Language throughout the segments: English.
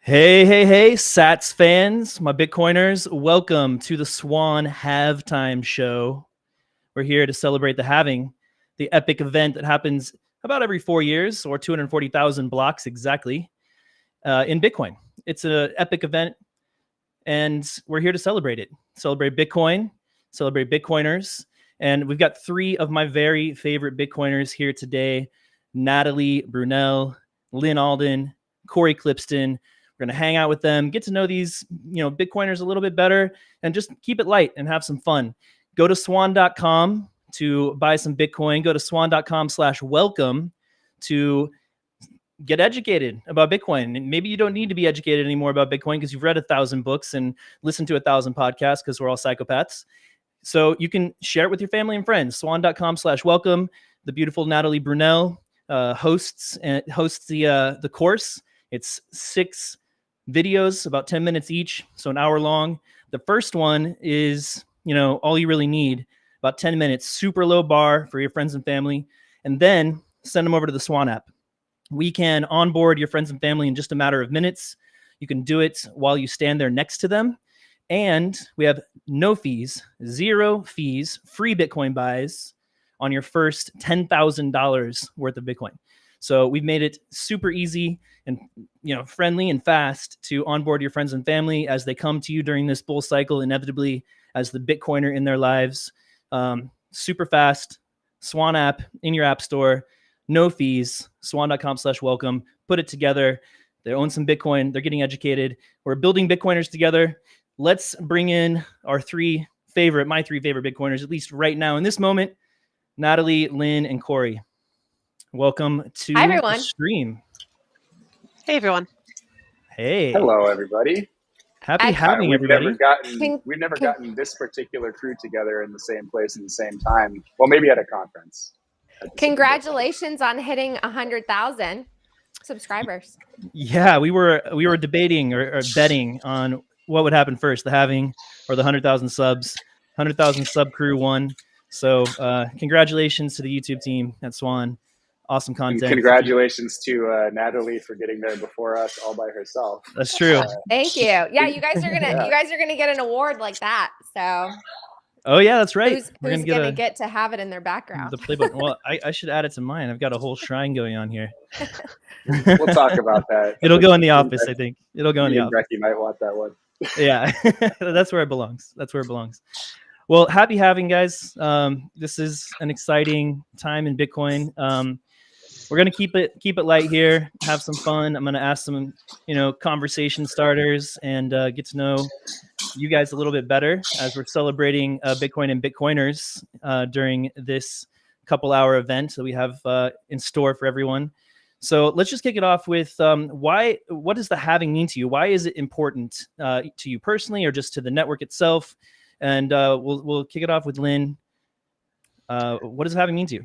Hey, Sats fans, my Bitcoiners, welcome to the Swan Halvetime show. We're here to celebrate the halving, the epic event that happens about every 4 years, or 240,000 blocks exactly, in Bitcoin. It's an epic event, and we're here to celebrate it. Celebrate Bitcoin, celebrate Bitcoiners, and we've got three of my very favorite Bitcoiners here today: Natalie Brunel, Lynn Alden, Corey Clipston. We're going to hang out with them, get to know these, Bitcoiners a little bit better, and just keep it light and have some fun. Go to swan.com to buy some Bitcoin. Go to swan.com/welcome to get educated about Bitcoin. And maybe you don't need to be educated anymore about Bitcoin because you've read 1,000 books and listened to 1,000 podcasts because we're all psychopaths. So you can share it with your family and friends. Swan.com/welcome. The beautiful Natalie Brunel hosts the course. It's 6 videos, about 10 minutes each, so an hour long. The first one is, all you really need, about 10 minutes, super low bar for your friends and family, and then send them over to the Swan app. We can onboard your friends and family in just a matter of minutes. You can do it while you stand there next to them. And we have no fees, 0 fees, free Bitcoin buys on your first $10,000 worth of Bitcoin. So we've made it super easy and friendly and fast to onboard your friends and family as they come to you during this bull cycle, inevitably as the Bitcoiner in their lives. Super fast. Swan app in your app store. No fees. Swan.com/welcome. Put it together. They own some Bitcoin. They're getting educated. We're building Bitcoiners together. Let's bring in my 3 favorite Bitcoiners, at least right now in this moment: Natalie, Lynn, and Corey. Welcome to the stream. Hey, everyone. Hey. Hello, everybody. Happy having everybody. We've never gotten this particular crew together in the same place at the same time. Well, maybe at a conference. Congratulations on hitting 100,000 subscribers. Yeah, we were debating or betting on what would happen first, the halving or the 100,000 subs. 100,000 sub crew won. So congratulations to the YouTube team at Swan. Awesome content. And congratulations to Natalie for getting there before us all by herself. That's true. Thank you. Yeah, you guys are gonna get an award like that. So. Oh yeah, that's right. Who's gonna get to have it in their background? The play button. Well, I should add it to mine. I've got a whole shrine going on here. We'll talk about that. It'll go in the office, I think. It'll go in the office. Becky might want that one. Yeah, that's where it belongs. Well, happy having, guys. This is an exciting time in Bitcoin. We're gonna keep it light here, have some fun. I'm gonna ask some, conversation starters and get to know you guys a little bit better as we're celebrating Bitcoin and Bitcoiners during this couple-hour event that we have in store for everyone. So let's just kick it off with what does the halving mean to you? Why is it important to you personally, or just to the network itself? And we'll kick it off with Lynn. What does halving mean to you?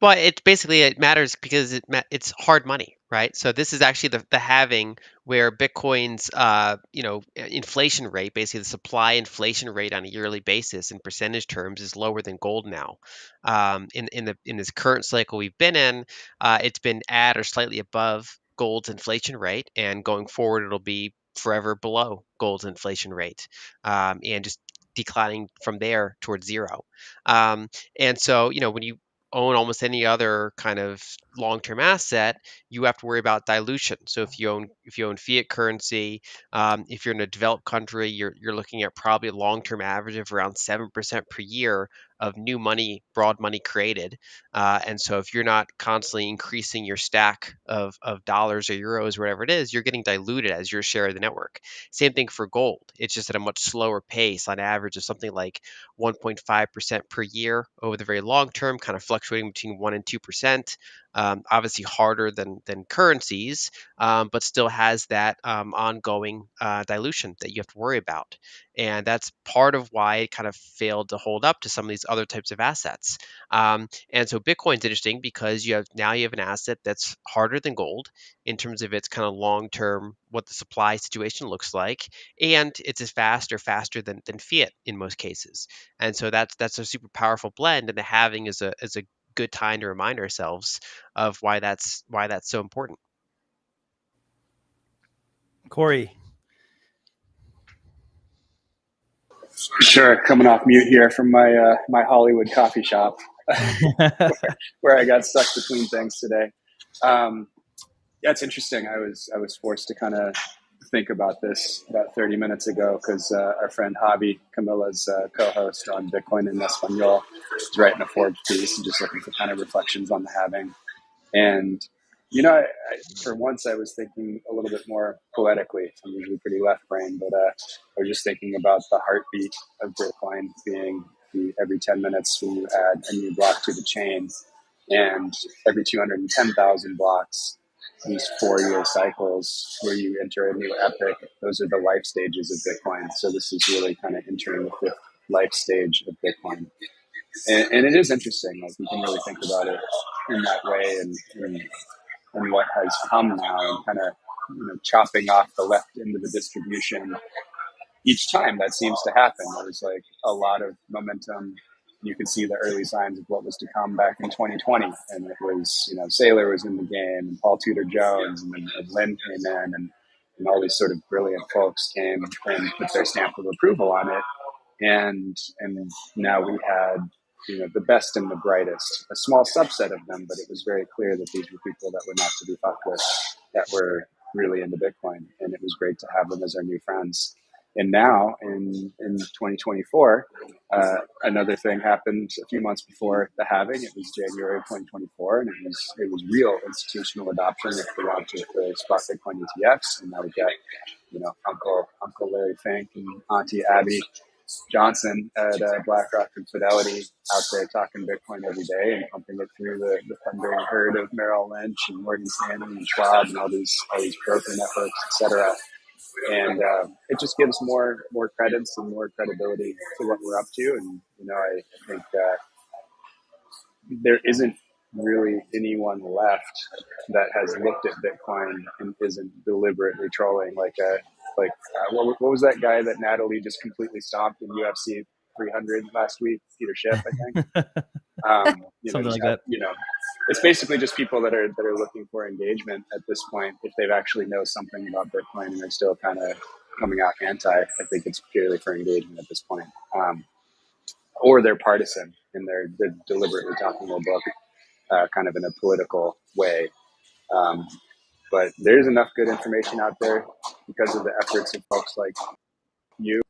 Well, it matters because it's hard money, right? So this is actually the halving where Bitcoin's inflation rate, basically the supply inflation rate on a yearly basis in percentage terms, is lower than gold now. In this current cycle we've been in, it's been at or slightly above gold's inflation rate, and going forward it'll be forever below gold's inflation rate, and just declining from there towards zero. And so when you own almost any other kind of long-term asset, you have to worry about dilution. So if you own fiat currency, if you're in a developed country, you're looking at probably a long-term average of around 7% per year of new money, broad money created. And so if you're not constantly increasing your stack of dollars or euros or whatever it is, you're getting diluted as your share of the network. Same thing for gold. It's just at a much slower pace, on average of something like 1.5% per year over the very long term, kind of fluctuating between 1 and 2%. Obviously harder than currencies, but still has that ongoing dilution that you have to worry about. And that's part of why it kind of failed to hold up to some of these other types of assets. And so Bitcoin's interesting because you have an asset that's harder than gold in terms of its kind of long-term, what the supply situation looks like, and it's as faster than fiat in most cases. And so that's a super powerful blend, and the halving is a good time to remind ourselves of why that's so important. Corey. Sure, coming off mute here from my my Hollywood coffee shop, where I got stuck between things today. Yeah, it's interesting. I was forced to kind of think about this about 30 minutes ago because our friend Javi, Camilla's co-host on Bitcoin in Espanol, is writing a Forbes piece and just looking for kind of reflections on the halving. And, for once, I was thinking a little bit more poetically. I'm usually pretty left brain, but I was just thinking about the heartbeat of Bitcoin being every 10 minutes when you add a new block to the chain, and every 210,000 blocks, these 4-year cycles where you enter a new epoch. Those are the life stages of Bitcoin. So this is really kind of entering the fifth life stage of Bitcoin. And it is interesting. Like, you can really think about it in that way, and what has come now, and kind of chopping off the left end of the distribution each time that seems to happen. There was like a lot of momentum. You could see the early signs of what was to come back in 2020, and it was Saylor was in the game, and Paul Tudor Jones, and then Lynn came in, and all these sort of brilliant folks came and put their stamp of approval on it. And now we had the best and the brightest, a small subset of them, but it was very clear that these were people that were not to be fucked with, that were really into Bitcoin, and it was great to have them as our new friends. And now in 2024, another thing happened a few months before the halving. It was January of 2024, and it was real institutional adoption with the launch of the spot Bitcoin ETFs. And now we got Uncle Larry Fink and Auntie Abby Johnson at BlackRock and Fidelity out there talking Bitcoin every day and pumping it through the thundering herd of Merrill Lynch and Morgan Stanley and Schwab and all these broker networks, etc. And it just gives more credence and more credibility to what we're up to. And I think there isn't really anyone left that has looked at Bitcoin and isn't deliberately trolling. What was that guy that Natalie just completely stomped in UFC 300 last week? Peter Schiff, I think. Something like that. It's basically just people that are looking for engagement at this point. If they've actually know something about Bitcoin and they're still kind of coming out anti, I think it's purely for engagement at this point. Or they're partisan and they're deliberately talking their book kind of in a political way. But there's enough good information out there because of the efforts of folks like you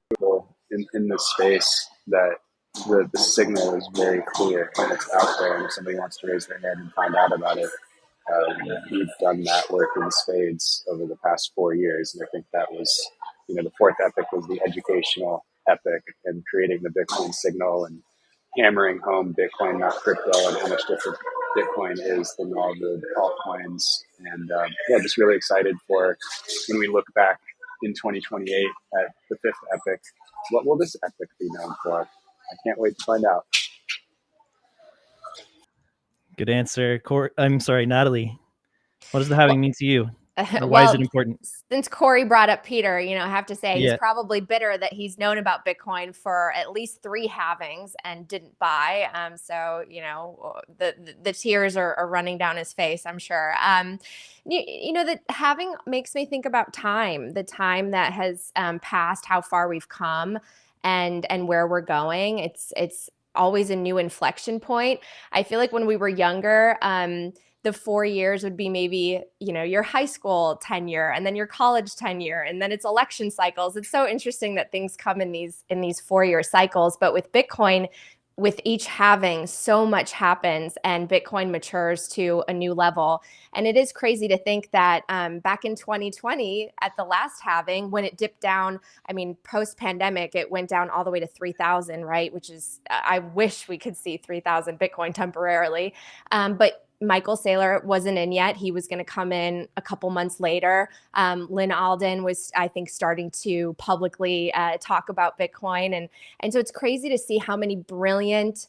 in this space that the signal is very clear and it's out there. And if somebody wants to raise their hand and find out about it, we've done that work in spades over the past 4 years. And I think that was, the fourth epoch was the educational epoch, and creating the Bitcoin signal and hammering home Bitcoin, not crypto, and how much different Bitcoin is than all the altcoins. And just really excited for when we look back in 2028 at the fifth epoch. What will this epoch be known for? I can't wait to find out. Good answer. I'm sorry, Natalie. What does the halving mean to you? Or why is it important? Since Corey brought up Peter, I have to say he's probably bitter that he's known about Bitcoin for at least 3 halvings and didn't buy. So the tears are running down his face, I'm sure. The halving makes me think about time, the time that has passed, how far we've come, and where we're going. It's always a new inflection point. I feel like when we were younger, the 4 years would be maybe, your high school tenure, and then your college tenure, and then it's election cycles. It's so interesting that things come in these 4-year cycles. But with Bitcoin, with each halving, so much happens and Bitcoin matures to a new level. And it is crazy to think that back in 2020 at the last halving, when it dipped down, post-pandemic, it went down all the way to 3,000, right? Which is, I wish we could see 3,000 Bitcoin temporarily. But Michael Saylor wasn't in yet. He was going to come in a couple months later. Lynn Alden was, I think, starting to publicly talk about Bitcoin. And so it's crazy to see how many brilliant,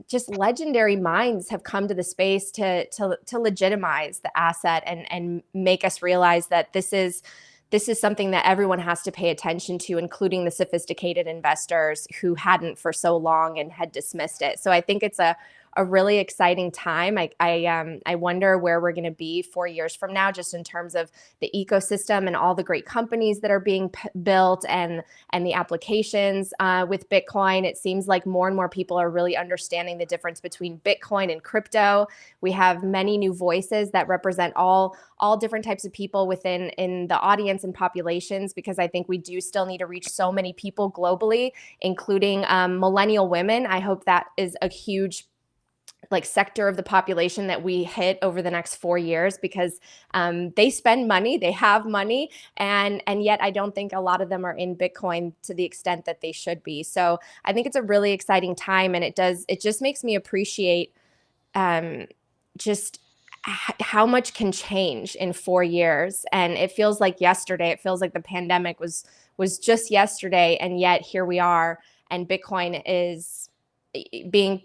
just legendary minds have come to the space to legitimize the asset and make us realize that this is something that everyone has to pay attention to, including the sophisticated investors who hadn't for so long and had dismissed it. So I think it's a a really exciting time. I wonder where we're going to be 4 years from now, just in terms of the ecosystem and all the great companies that are being built, and the applications with Bitcoin. It seems like more and more people are really understanding the difference between Bitcoin and crypto. We have many new voices that represent all different types of people within the audience and populations, because I think we do still need to reach so many people globally, including millennial women. I hope that is a huge sector of the population that we hit over the next 4 years, because they spend money, they have money, and yet I don't think a lot of them are in Bitcoin to the extent that they should be. So I think it's a really exciting time, and it just makes me appreciate just how much can change in 4 years. And it feels like yesterday. It feels like the pandemic was just yesterday, and yet here we are, and Bitcoin is being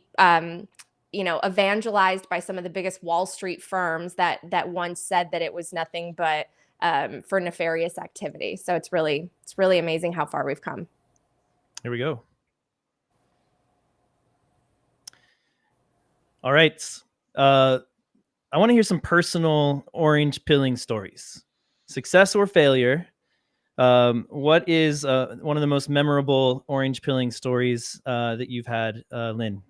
evangelized by some of the biggest Wall Street firms that once said that it was nothing but for nefarious activity. So it's really amazing how far we've come. Here we go. All right. I want to hear some personal orange pilling stories, success or failure. What is one of the most memorable orange pilling stories that you've had, Lynn?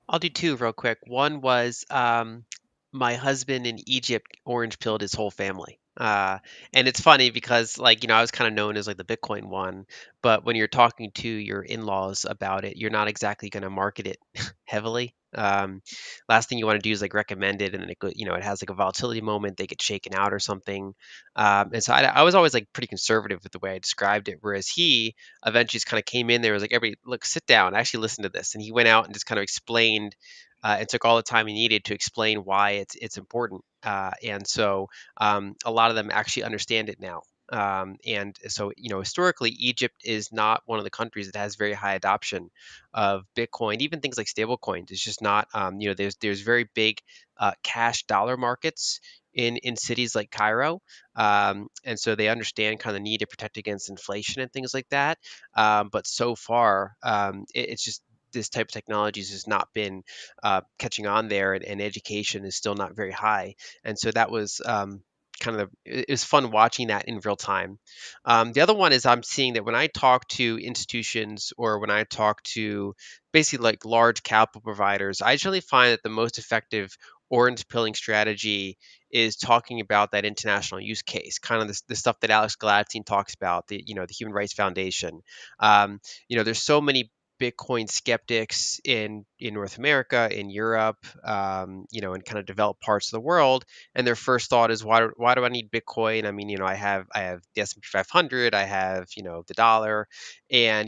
I'll do two real quick. One was my husband in Egypt orange pilled his whole family. And it's funny because, I was kind of known as like the Bitcoin one, but when you're talking to your in-laws about it, you're not exactly going to market it heavily. Last thing you want to do is like recommend it, and then it has like a volatility moment, they get shaken out or something. And so I was always like pretty conservative with the way I described it, whereas he eventually just kind of came in there, was like, everybody, look, sit down, actually listen to this, and he went out and just kind of explained. And took all the time he needed to explain why it's important, and so a lot of them actually understand it now. And so, historically, Egypt is not one of the countries that has very high adoption of Bitcoin. Even things like stable coins, it's just not. There's very big cash dollar markets in cities like Cairo, and so they understand kind of the need to protect against inflation and things like that. But so far, it's just this type of technology has just not been catching on there, and education is still not very high. And so that was it was fun watching that in real time. The other one is I'm seeing that when I talk to institutions, or when I talk to basically like large capital providers, I generally find that the most effective orange pilling strategy is talking about that international use case, kind of the stuff that Alex Gladstein talks about, the Human Rights Foundation. There's so many Bitcoin skeptics in North America, in Europe, in kind of developed parts of the world, and their first thought is, why do I need Bitcoin? I mean, I have the S&P 500, I have the dollar, and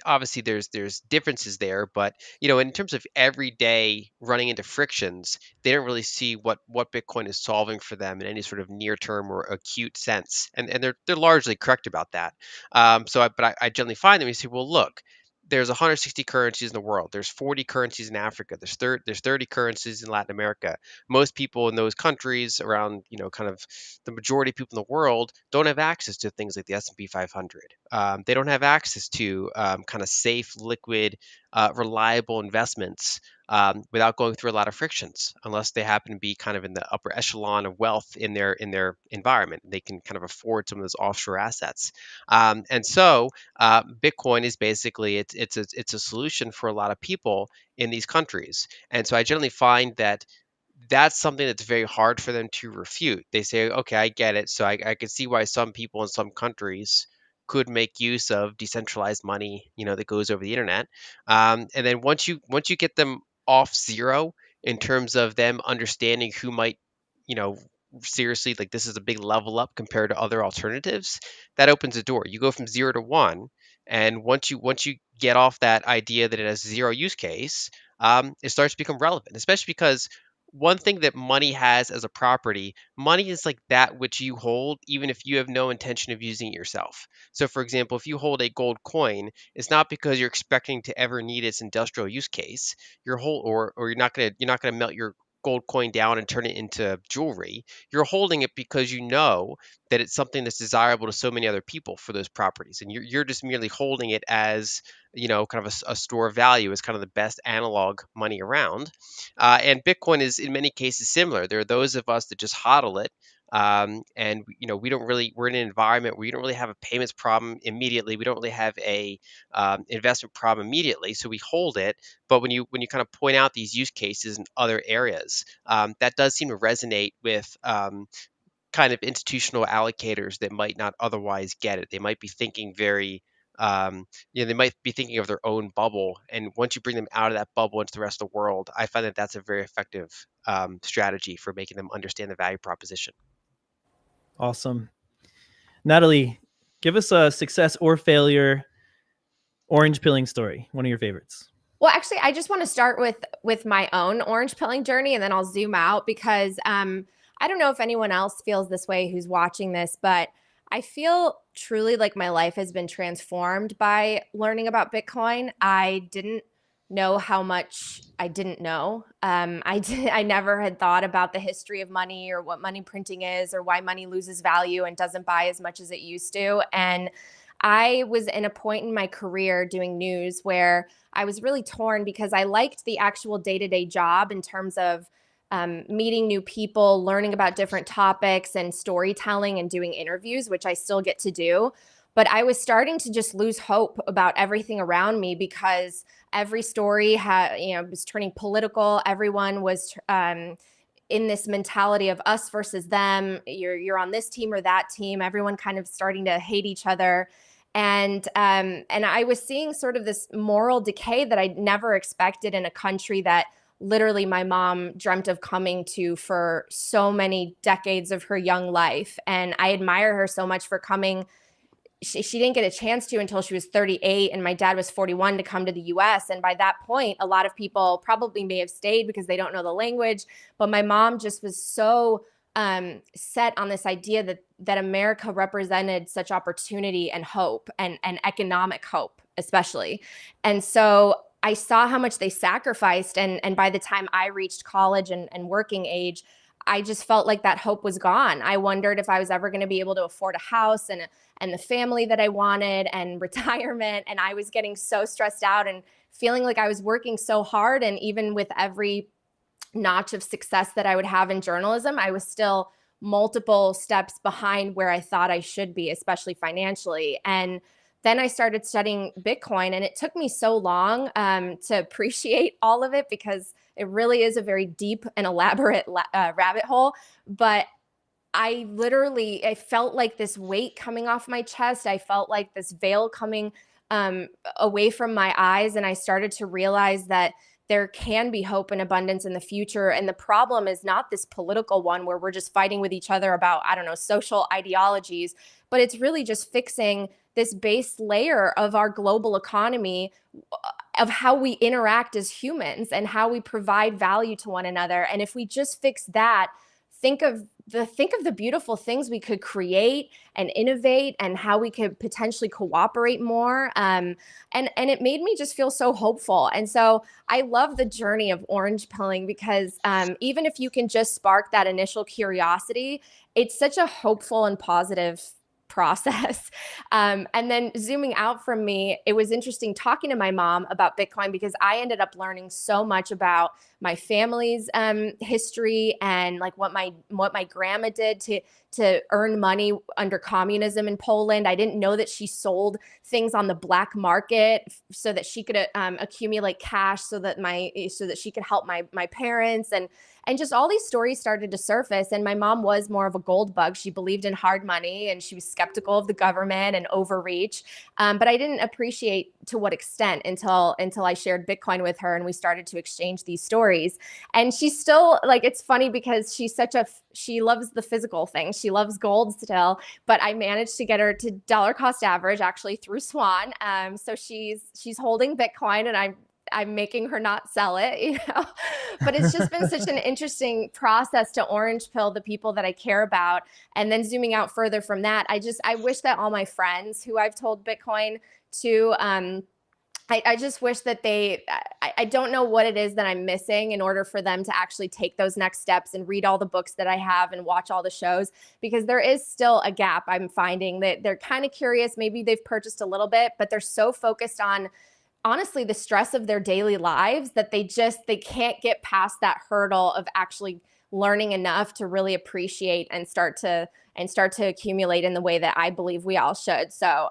obviously there's differences there, but in terms of every day running into frictions, they don't really see what Bitcoin is solving for them in any sort of near term or acute sense, and they're largely correct about that. But I generally find them, you say, well, look, there's 160 currencies in the world. There's 40 currencies in Africa. There's 30 currencies in Latin America. Most people in those countries, around kind of the majority of people in the world, don't have access to things like the S&P 500. They don't have access to kind of safe, liquid, reliable investments without going through a lot of frictions, unless they happen to be kind of in the upper echelon of wealth in their environment. They can kind of afford some of those offshore assets. And so Bitcoin is basically it's a solution for a lot of people in these countries. And so I generally find that that's something that's very hard for them to refute. They say, okay, I get it. So I can see why some people in some countries could make use of decentralized money, that goes over the internet. And then once you get them off zero in terms of them understanding who might, you know, seriously, like, this is a big level up compared to other alternatives, that opens the door. You go from 0 to 1, and once you get off that idea that it has zero use case, it starts to become relevant, especially because one thing that money has as a property, money is like that which you hold, even if you have no intention of using it yourself. So, for example, if you hold a gold coin, it's not because you're expecting to ever need its industrial use case. Your whole, or you're not gonna melt your gold coin down and turn it into jewelry. You're holding it because you know that it's something that's desirable to so many other people for those properties, and you're just merely holding it as kind of a store of value, as kind of the best analog money around. And Bitcoin is in many cases similar. There are those of us that just hodl it. And we don't really, we're in an environment where you don't really have a payments problem immediately. We don't really have a investment problem immediately. So we hold it. But when you kind of point out these use cases in other areas, that does seem to resonate with kind of institutional allocators that might not otherwise get it. They might be thinking they might be thinking of their own bubble. And once you bring them out of that bubble into the rest of the world, I find that that's a very effective strategy for making them understand the value proposition. Awesome. Natalie, give us a success or failure orange pilling story, one of your favorites. Well, actually, I just want to start with my own orange pilling journey, and then I'll zoom out because I don't know if anyone else feels this way who's watching this, but I feel truly like my life has been transformed by learning about Bitcoin. I didn't know how much I didn't know. I never had thought about the history of money or what money printing is or why money loses value and doesn't buy as much as it used to. And I was in a point in my career doing news where I was really torn because I liked the actual day-to-day job in terms of meeting new people, learning about different topics and storytelling and doing interviews, which I still get to do. But I was starting to just lose hope about everything around me because every story was turning political. Everyone was in this mentality of us versus them. You're on this team or that team. Everyone kind of starting to hate each other. And I was seeing sort of this moral decay that I'd never expected in a country that literally my mom dreamt of coming to for so many decades of her young life. And I admire her so much for coming. She didn't get a chance to until she was 38, and my dad was 41 to come to the US. And by that point, a lot of people probably may have stayed because they don't know the language. But my mom just was so set on this idea that America represented such opportunity and hope and economic hope, especially. And so I saw how much they sacrificed. And by the time I reached college and working age, I just felt like that hope was gone. I wondered if I was ever going to be able to afford a house and the family that I wanted and retirement. And I was getting so stressed out and feeling like I was working so hard. And even with every notch of success that I would have in journalism, I was still multiple steps behind where I thought I should be, especially financially. And then I started studying Bitcoin, and it took me so long to appreciate all of it because it really is a very deep and elaborate rabbit hole. But I felt like this weight coming off my chest. I felt like this veil coming away from my eyes. And I started to realize that there can be hope and abundance in the future. And the problem is not this political one where we're just fighting with each other about, social ideologies, but it's really just fixing this base layer of our global economy, of how we interact as humans and how we provide value to one another. And if we just fix that, think of the beautiful things we could create and innovate and how we could potentially cooperate more. And it made me just feel so hopeful. And so I love the journey of orange pilling because even if you can just spark that initial curiosity, it's such a hopeful and positive process. And then zooming out from me, it was interesting talking to my mom about Bitcoin because I ended up learning so much about my family's history and like what my grandma did to earn money under communism in Poland. I didn't know that she sold things on the black market so that she could accumulate cash so that she could help my parents and just all these stories started to surface. And my mom was more of a gold bug. She believed in hard money and she was skeptical of the government and overreach. But I didn't appreciate to what extent until I shared Bitcoin with her and we started to exchange these stories. And she's still like, it's funny because she loves the physical things. She loves gold still, but I managed to get her to dollar cost average actually through Swan. So she's holding Bitcoin and I'm making her not sell it, but it's just been such an interesting process to orange pill the people that I care about. And then zooming out further from that, I wish that all my friends who I've told Bitcoin to, I just wish that I don't know what it is that I'm missing in order for them to actually take those next steps and read all the books that I have and watch all the shows, because there is still a gap. I'm finding that they're kind of curious. Maybe they've purchased a little bit, but they're so focused on, honestly, the stress of their daily lives that they can't get past that hurdle of actually learning enough to really appreciate and start to accumulate in the way that I believe we all should. So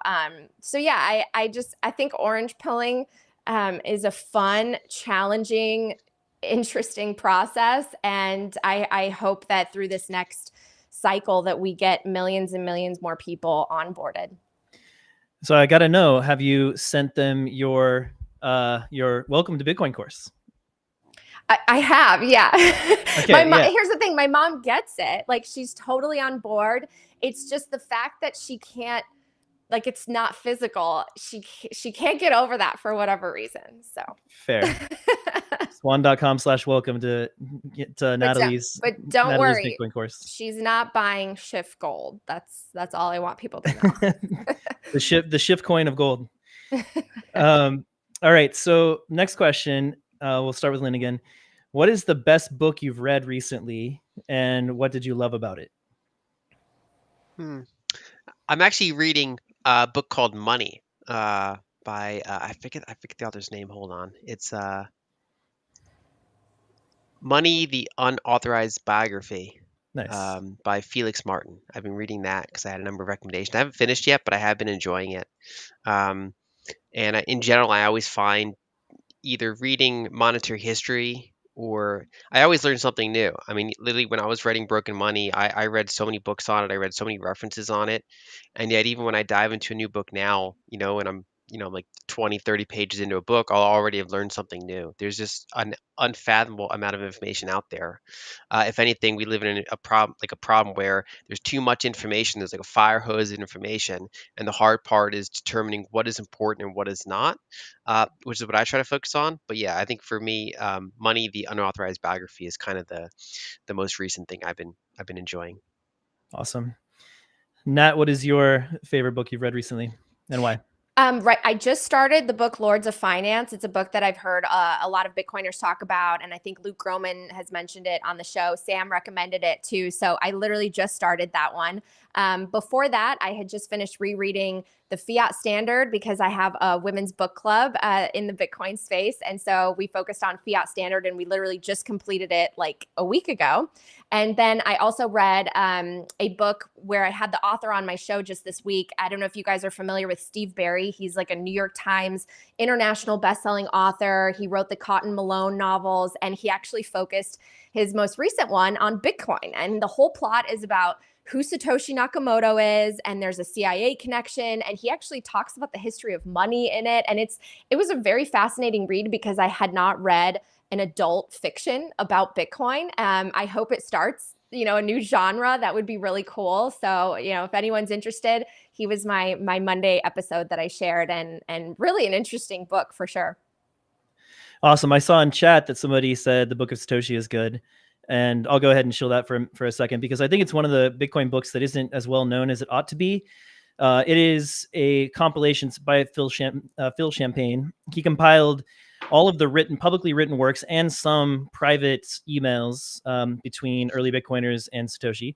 yeah, I think orange pilling is a fun, challenging, interesting process, and I hope that through this next cycle that we get millions and millions more people onboarded. So I got to know, have you sent them your Welcome to Bitcoin course? I have, yeah. Okay, Here's the thing. My mom gets it. Like, she's totally on board. It's just the fact that she can't, like, it's not physical. She can't get over that for whatever reason. So fair. Swan.com/welcome to get Natalie's worry, Bitcoin course. She's not buying Shift Gold. That's all I want people to know. the shift coin of gold. All right. So next question. We'll start with Lynn again. What is the best book you've read recently, and what did you love about it? I'm actually reading a book called Money by I forget the author's name. Hold on. It's Money: The Unauthorized Biography. Nice. By Felix Martin. I've been reading that because I had a number of recommendations. I haven't finished yet, but I have been enjoying it. And in general, I always find either reading monetary history, or I always learn something new. I mean, literally, when I was writing Broken Money, I read so many books on it. I read so many references on it. And yet, even when I dive into a new book now, and I'm like 20, 30 pages into a book, I'll already have learned something new. There's just an unfathomable amount of information out there. If anything, we live in a problem where there's too much information. There's like a fire hose of information. And the hard part is determining what is important and what is not, which is what I try to focus on. But yeah, I think for me, Money: The Unauthorized Biography is kind of the most recent thing I've been enjoying. Awesome. Nat, what is your favorite book you've read recently, and why? Right. I just started the book Lords of Finance. It's a book that I've heard a lot of Bitcoiners talk about, and I think Luke Groman has mentioned it on the show. Sam recommended it too. So I literally just started that one. Before that, I had just finished rereading the Fiat Standard because I have a women's book club in the Bitcoin space. And so we focused on Fiat Standard, and we literally just completed it like a week ago. And then I also read a book where I had the author on my show just this week. I don't know if you guys are familiar with Steve Barry. He's like a New York Times international bestselling author. He wrote the Cotton Malone novels, and he actually focused his most recent one on Bitcoin. And the whole plot is about who Satoshi Nakamoto is, and there's a CIA connection, and he actually talks about the history of money in it. And it was a very fascinating read because I had not read an adult fiction about Bitcoin. I hope it starts, a new genre. That would be really cool. So, if anyone's interested, he was my Monday episode that I shared, and really an interesting book for sure. Awesome. I saw in chat that somebody said the Book of Satoshi is good. And I'll go ahead and show that for a second, because I think it's one of the Bitcoin books that isn't as well known as it ought to be. It is a compilation by Phil Champagne. He compiled all of the publicly written works and some private emails between early Bitcoiners and Satoshi.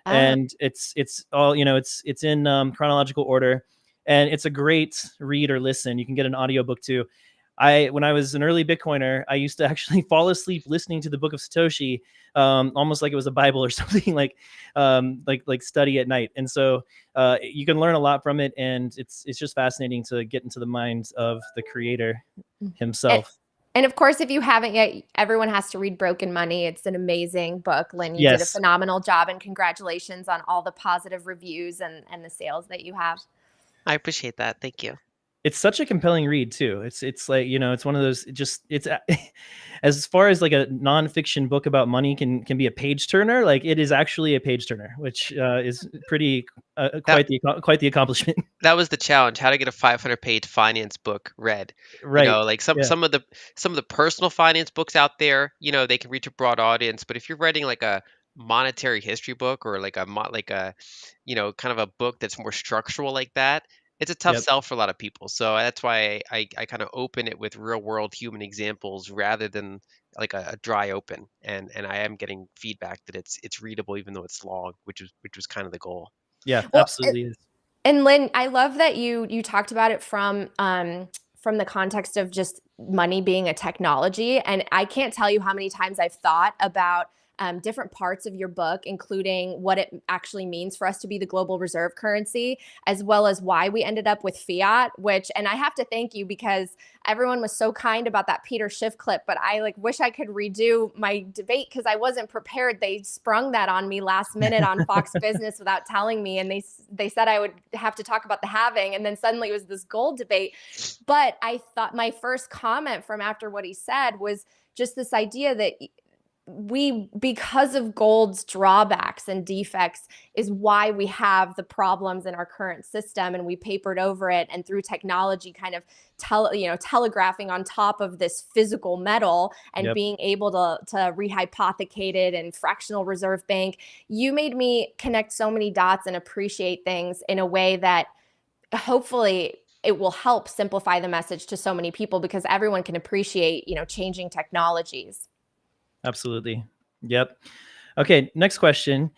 And it's all, it's in chronological order, and it's a great read or listen. You can get an audiobook too. When I was an early Bitcoiner, I used to actually fall asleep listening to the Book of Satoshi, almost like it was a Bible or something, like study at night. And so you can learn a lot from it, and it's just fascinating to get into the mind of the creator himself. And of course, if you haven't yet, everyone has to read Broken Money. It's an amazing book. Lynn, you did a phenomenal job, and congratulations on all the positive reviews and the sales that you have. I appreciate that. Thank you. It's such a compelling read too. It's like, it's one of those, it's as far as like a nonfiction book about money can be a page turner. Like, it is actually a page turner, which is pretty quite the accomplishment. That was the challenge: how to get a 500-page finance book read. Right. Some of the personal finance books out there, they can reach a broad audience. But if you're writing like a monetary history book, or like a kind of a book that's more structural like that, it's a tough Yep. sell for a lot of people. So that's why I kind of open it with real world human examples rather than like a dry open. And I am getting feedback that it's readable even though it's long, which was kind of the goal. Yeah, Well, absolutely is. and Lynn, I love that you talked about it from the context of just money being a technology. And I can't tell you how many times I've thought about different parts of your book, including what it actually means for us to be the global reserve currency, as well as why we ended up with fiat. And I have to thank you because everyone was so kind about that Peter Schiff clip, but I like wish I could redo my debate because I wasn't prepared. They sprung that on me last minute on Fox Business without telling me, and they said I would have to talk about the halving, and then suddenly it was this gold debate. But I thought my first comment from after what he said was just this idea that because of gold's drawbacks and defects is why we have the problems in our current system, and we papered over it, and through technology kind of telegraphing on top of this physical metal and Yep. being able to rehypothecate it and fractional reserve bank. You made me connect so many dots and appreciate things in a way that hopefully it will help simplify the message to so many people, because everyone can appreciate changing technologies. Absolutely. Yep. Okay, next question.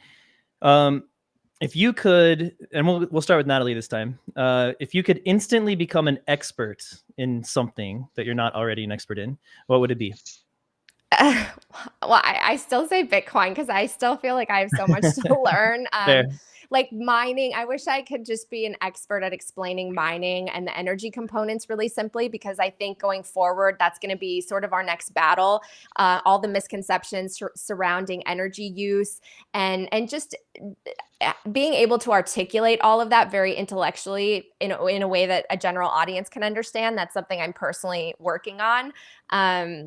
If you could, and we'll start with Natalie this time. If you could instantly become an expert in something that you're not already an expert in, what would it be? Well, I still say Bitcoin because I still feel like I have so much to learn. Fair. Like mining, I wish I could just be an expert at explaining mining and the energy components really simply, because I think going forward, that's going to be sort of our next battle. All the misconceptions surrounding energy use and just being able to articulate all of that very intellectually in a way that a general audience can understand. That's something I'm personally working on.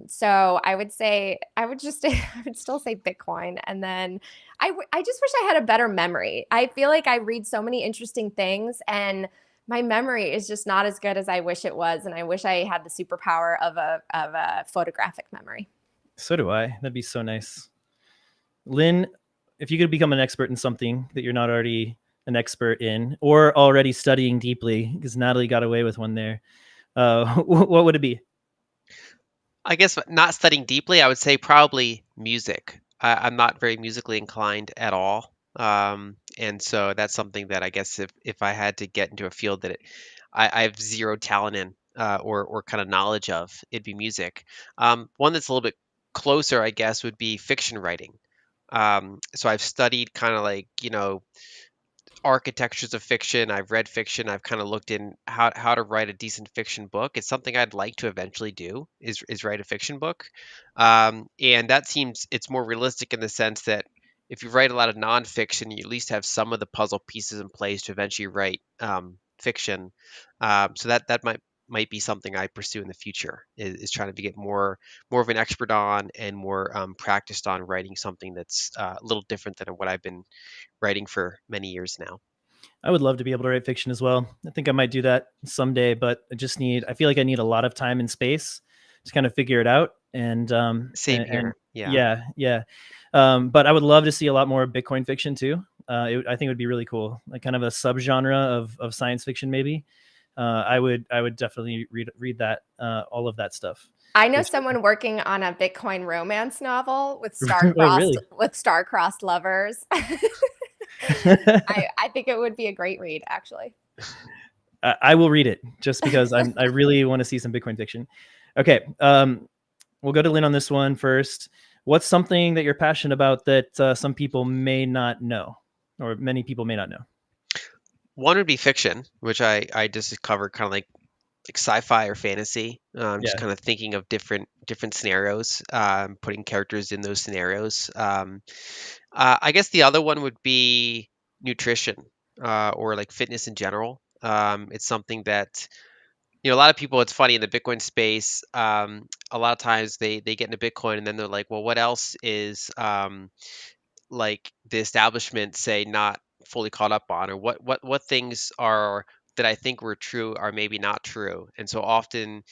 So I would still say Bitcoin. And then I just wish I had a better memory. I feel like I read so many interesting things and my memory is just not as good as I wish it was. And I wish I had the superpower of a photographic memory. So do I. That'd be so nice. Lynn, if you could become an expert in something that you're not already an expert in or already studying deeply, because Natalie got away with one there, what would it be? I guess not studying deeply, I would say probably music. I'm not very musically inclined at all. And so that's something that I guess if I had to get into a field that I have zero talent in or kind of knowledge of, it'd be music. One that's a little bit closer, I guess, would be fiction writing. So I've studied kind of like, architectures of fiction. I've read fiction. I've kind of looked in how to write a decent fiction book. It's something I'd like to eventually do is write a fiction book. And that seems it's more realistic in the sense that if you write a lot of nonfiction, you at least have some of the puzzle pieces in place to eventually write fiction. So that might be something I pursue in the future is trying to get more of an expert on and more practiced on writing something that's a little different than what I've been writing for many years now. I would love to be able to write fiction as well. I think I might do that someday, but I feel like I need a lot of time and space to kind of figure it out. And Same and here. Yeah. yeah. But I would love to see a lot more Bitcoin fiction too. I think it would be really cool, like kind of a subgenre of science fiction, maybe. I would definitely read that all of that stuff. I know someone working on a Bitcoin romance novel with Oh, really? star-crossed lovers. I think it would be a great read, actually. I will read it just because I really want to see some Bitcoin fiction. Okay, we'll go to Lynn on this one first. What's something that you're passionate about that some people may not know, or many people may not know? One would be fiction, which I just covered kind of like sci-fi or fantasy. Just Yeah. kind of thinking of different scenarios, putting characters in those scenarios. I guess the other one would be nutrition or like fitness in general. It's something that a lot of people. It's funny in the Bitcoin space. A lot of times they get into Bitcoin and then they're like, well, what else is like the establishment say not fully caught up on, or what things are that I think were true are maybe not true. And so often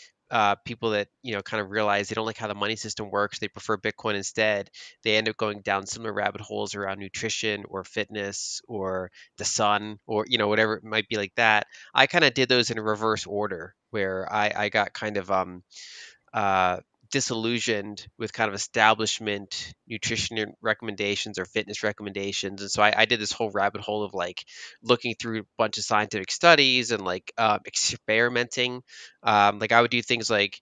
people that kind of realize they don't like how the money system works, they prefer Bitcoin instead, they end up going down similar rabbit holes around nutrition or fitness or the sun or whatever it might be like that. I kind of did those in a reverse order, where I got kind of uh, disillusioned with kind of establishment nutrition recommendations or fitness recommendations. And so I did this whole rabbit hole of like looking through a bunch of scientific studies and like experimenting. Like I would do things like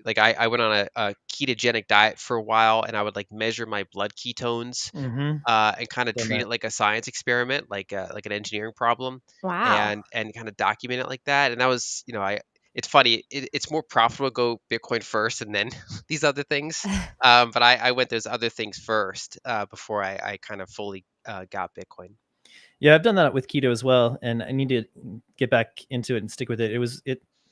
I went on a ketogenic diet for a while, and I would like measure my blood ketones Mm-hmm. and kind of Done treat that. it like a science experiment, like an engineering problem, Wow. and kind of document it like that. And that was, I it's funny, it's more profitable to go Bitcoin first and then these other things. But I went those other things first before I kind of fully got Bitcoin. Yeah, I've done that with keto as well, and I need to get back into it and stick with it. It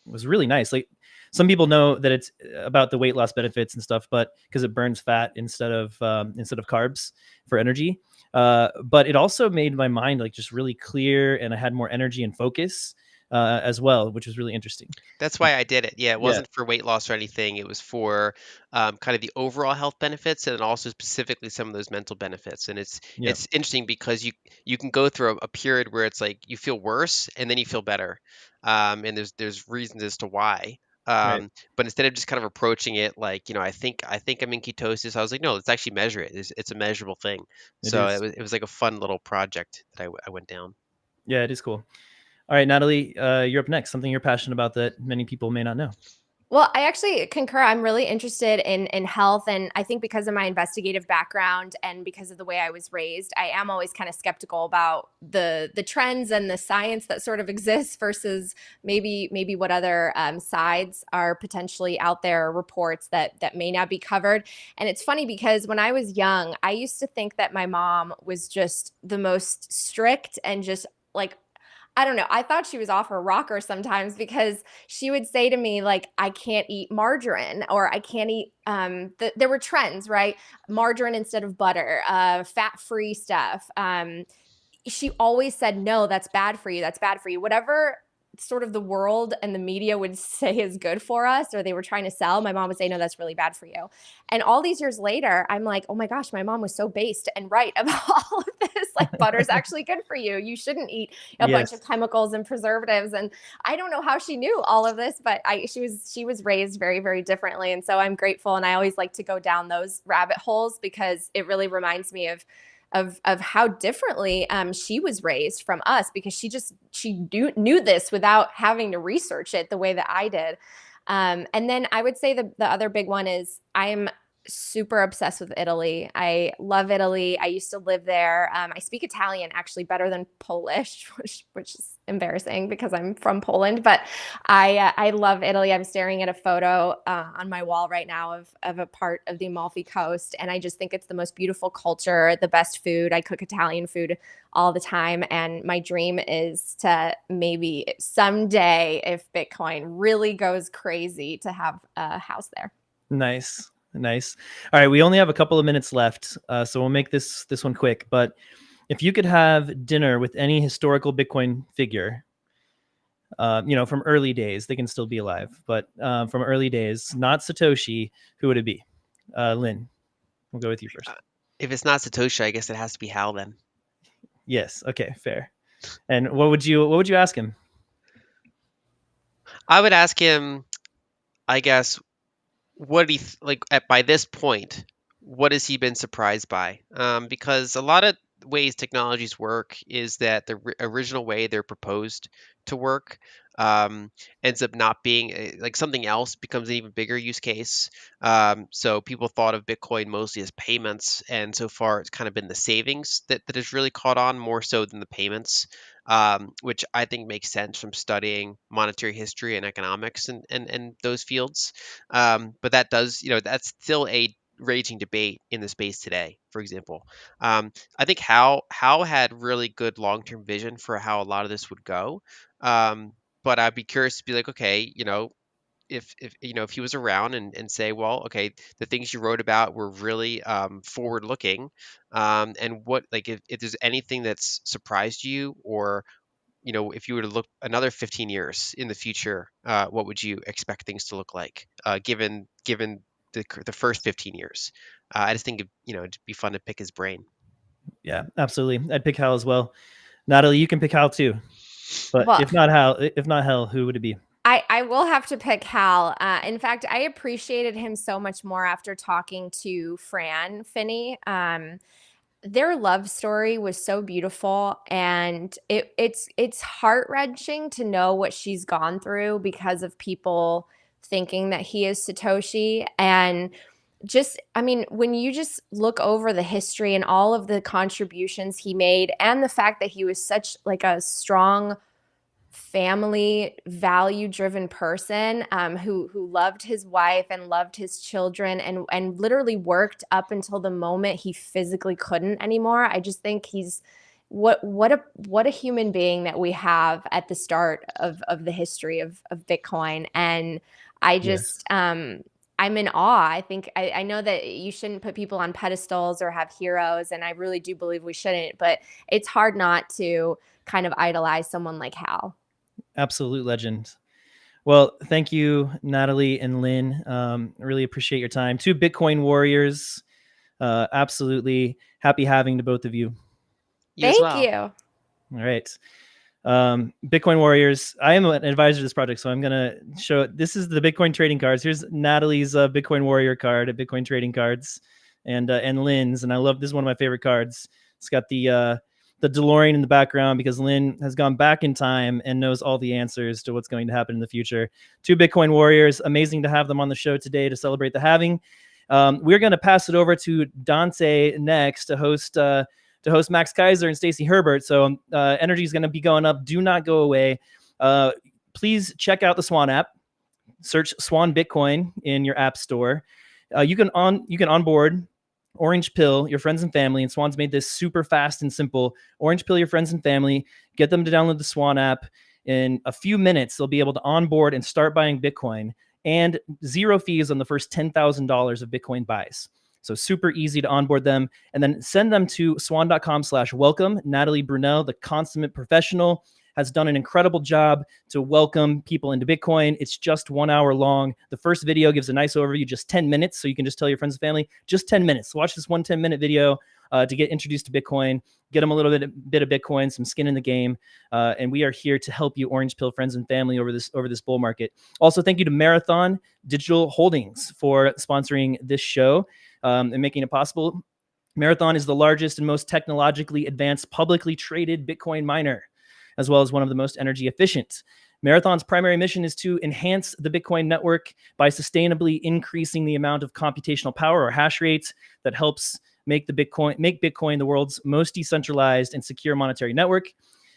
was really nice. Like, some people know that it's about the weight loss benefits and stuff, but because it burns fat instead of carbs for energy. But it also made my mind like just really clear, and I had more energy and focus as well, which was really interesting. That's why I did it. Yeah, it Yeah, wasn't for weight loss or anything. It was for kind of the overall health benefits, and then also specifically some of those mental benefits. And it's yeah, it's interesting because you can go through a period where it's like you feel worse and then you feel better, and there's reasons as to why. right. But instead of just kind of approaching it like, I think I'm in ketosis, I was like, no, let's actually measure it. It's a measurable thing. It So is. it was like a fun little project that I went down. Yeah, it is cool. All right, Natalie, you're up next. Something you're passionate about that many people may not know. Well, I actually concur. I'm really interested in health, and I think because of my investigative background and because of the way I was raised, I am always kind of skeptical about the trends and the science that sort of exists versus maybe what other sides are potentially out there, reports that may not be covered. And it's funny because when I was young, I used to think that my mom was just the most strict and just like, I don't know. I thought she was off her rocker sometimes because she would say to me like, I can't eat margarine, or I can't eat there were trends, right? Margarine instead of butter, fat-free stuff. She always said, no, that's bad for you, that's bad for you, whatever sort of the world and the media would say is good for us, or they were trying to sell, my mom would say, no, that's really bad for you. And all these years later, I'm like, oh my gosh, my mom was so based and right about all of this. Like, butter's actually good for you, you shouldn't eat a bunch of Yes, chemicals and preservatives. And I don't know how she knew all of this, but she was raised very, very differently. And so I'm grateful, and I always like to go down those rabbit holes because it really reminds me of how differently she was raised from us, because she knew this without having to research it the way that I did. And then I would say the other big one is I'm super obsessed with Italy. I love Italy. I used to live there. I speak Italian actually better than Polish, which is embarrassing because I'm from Poland. But I love Italy. I'm staring at a photo on my wall right now of a part of the Amalfi Coast, and I just think it's the most beautiful culture, the best food. I cook Italian food all the time, and my dream is to maybe someday, if Bitcoin really goes crazy, to have a house there. nice, nice. All right, we only have a couple of minutes left, so we'll make this one quick. But if you could have dinner with any historical Bitcoin figure, from early days, they can still be alive, but from early days, not Satoshi, who would it be? Lynn, we'll go with you first. If it's not Satoshi, I guess it has to be Hal then. Yes. Okay. Fair. And what would you ask him? I would ask him, I guess, what he like by this point, what has he been surprised by? Because a lot of ways technologies work is that the original way they're proposed to work um, ends up not being like something else becomes an even bigger use case. So people thought of Bitcoin mostly as payments, and so far it's kind of been the savings that has really caught on more so than the payments, which I think makes sense from studying monetary history and economics and those fields. But that does, that's still a raging debate in the space today. For example, I think How had really good long term vision for how a lot of this would go. Um, but I'd be curious to be like, okay, if he was around and say, well, okay, the things you wrote about were really forward looking, and what like if there's anything that's surprised you or if you were to look another 15 years in the future, what would you expect things to look like, given the first 15 years? I just think it'd be fun to pick his brain. Yeah, absolutely. I'd pick Hal as well. Natalie, you can pick Hal too. But Well, if not Hal, who would it be? I will have to pick Hal. In fact, I appreciated him so much more after talking to Fran Finney. Their love story was so beautiful, and it's heart-wrenching to know what she's gone through because of people thinking that he is Satoshi. And when you just look over the history and all of the contributions he made, and the fact that he was such like a strong family value driven person, who loved his wife and loved his children, and literally worked up until the moment he physically couldn't anymore. I just think he's what a human being that we have at the start of the history of Bitcoin. And I just I'm in awe. I think I know that you shouldn't put people on pedestals or have heroes, and I really do believe we shouldn't, but it's hard not to kind of idolize someone like Hal. Absolute legend. Well, thank you, Natalie and Lynn. Really appreciate your time. 2 Bitcoin warriors. Absolutely happy having to both of you. As Thank well. you. All right. Bitcoin warriors. I am an advisor to this project, so I'm going to show, this is the Bitcoin trading cards. Here's Natalie's Bitcoin warrior card at Bitcoin trading cards, and Lynn's. And I love, this is one of my favorite cards. It's got the DeLorean in the background because Lynn has gone back in time and knows all the answers to what's going to happen in the future. 2 Bitcoin warriors. Amazing to have them on the show today to celebrate the halving. We're going to pass it over to Dante next to host Max Kaiser and Stacy Herbert. So energy is going to be going up. Do not go away. Please check out the Swan app. Search Swan Bitcoin in your app store. You can onboard Orange Pill your friends and family, and Swan's made this super fast and simple. Orange Pill your friends and family, get them to download the Swan app. In a few minutes, they'll be able to onboard and start buying Bitcoin, and 0 fees on the first $10,000 of Bitcoin buys. So super easy to onboard them, and then send them to swan.com/welcome. Natalie Brunel, the consummate professional, has done an incredible job to welcome people into Bitcoin. It's just 1 hour long. The first video gives a nice overview, just 10 minutes. So you can just tell your friends and family, just 10 minutes. So watch this 1 10-minute video to get introduced to Bitcoin, get them a little bit of Bitcoin, some skin in the game. And we are here to help you Orange Pill friends and family over this bull market. Also, thank you to Marathon Digital Holdings for sponsoring this show and making it possible. Marathon is the largest and most technologically advanced publicly traded Bitcoin miner, as well as one of the most energy efficient. Marathon's primary mission is to enhance the Bitcoin network by sustainably increasing the amount of computational power or hash rate that helps make Bitcoin the world's most decentralized and secure monetary network.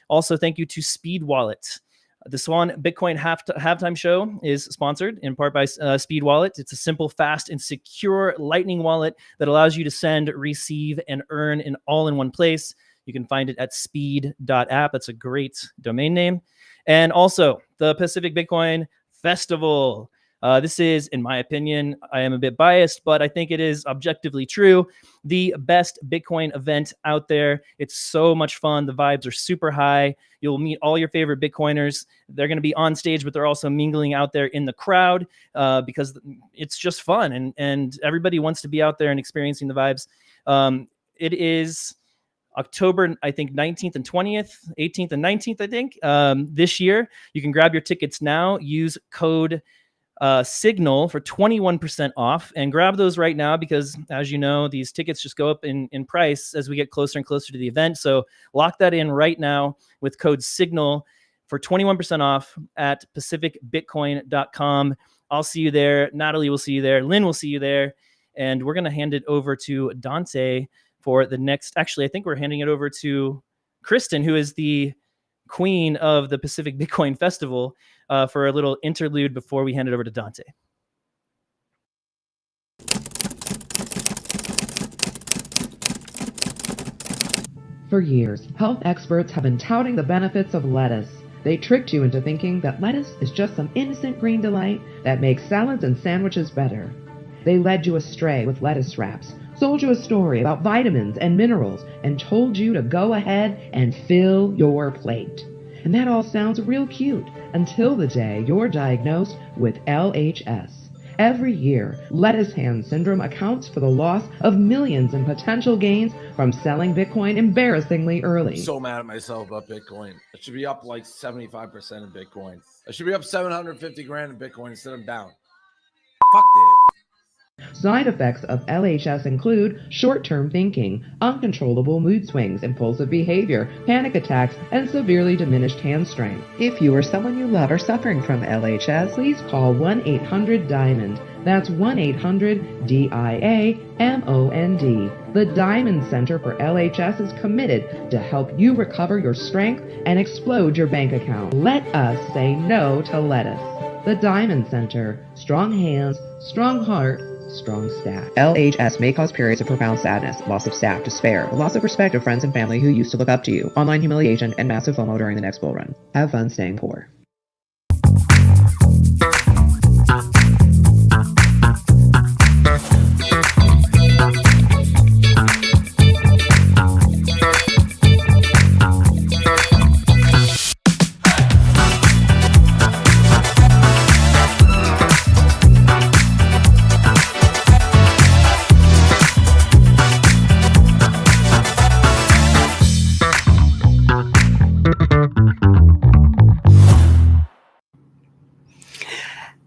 Also, thank you to Speed Wallet. The Swan Bitcoin halftime show is sponsored in part by Speed Wallet. It's a simple, fast, and secure Lightning wallet that allows you to send, receive, and earn all in one place. You can find it at speed.app. That's a great domain name. And also the Pacific Bitcoin Festival. This is, in my opinion, I am a bit biased, but I think it is objectively true, the best Bitcoin event out there. It's so much fun. The vibes are super high. You'll meet all your favorite Bitcoiners. They're going to be on stage, but they're also mingling out there in the crowd because it's just fun. And everybody wants to be out there and experiencing the vibes. It is October, I think, 19th and 20th, 18th and 19th, I think, this year. You can grab your tickets now. Use code Signal for 21% off, and grab those right now because, as you know, these tickets just go up in price as we get closer and closer to the event. So lock that in right now with code Signal for 21% off at pacificbitcoin.com. I'll see you there. Natalie will see you there. Lynn will see you there. And we're going to hand it over to Dante for the next. Actually, I think we're handing it over to Kristen, who is the queen of the Pacific Bitcoin Festival, for a little interlude before we hand it over to Dante. For years, health experts have been touting the benefits of lettuce. They tricked you into thinking that lettuce is just some innocent green delight that makes salads and sandwiches better. They led you astray with lettuce wraps, sold you a story about vitamins and minerals, and told you to go ahead and fill your plate. And that all sounds real cute until the day you're diagnosed with LHS. Every year, lettuce hand syndrome accounts for the loss of millions in potential gains from selling Bitcoin embarrassingly early. I'm so mad at myself about Bitcoin. I should be up like 75% in Bitcoin. I should be up 750 grand in Bitcoin instead of down. Fuck Dave. Side effects of LHS include short-term thinking, uncontrollable mood swings, impulsive behavior, panic attacks, and severely diminished hand strength. If you or someone you love are suffering from LHS, please call 1-800-DIAMOND. That's 1-800-DIAMOND. The Diamond Center for LHS is committed to help you recover your strength and explode your bank account. Let us say no to lettuce. The Diamond Center. Strong hands, strong heart, strong staff. LHS may cause periods of profound sadness, loss of staff, despair, loss of respect of friends and family who used to look up to you, online humiliation, and massive FOMO during the next bull run. Have fun staying poor.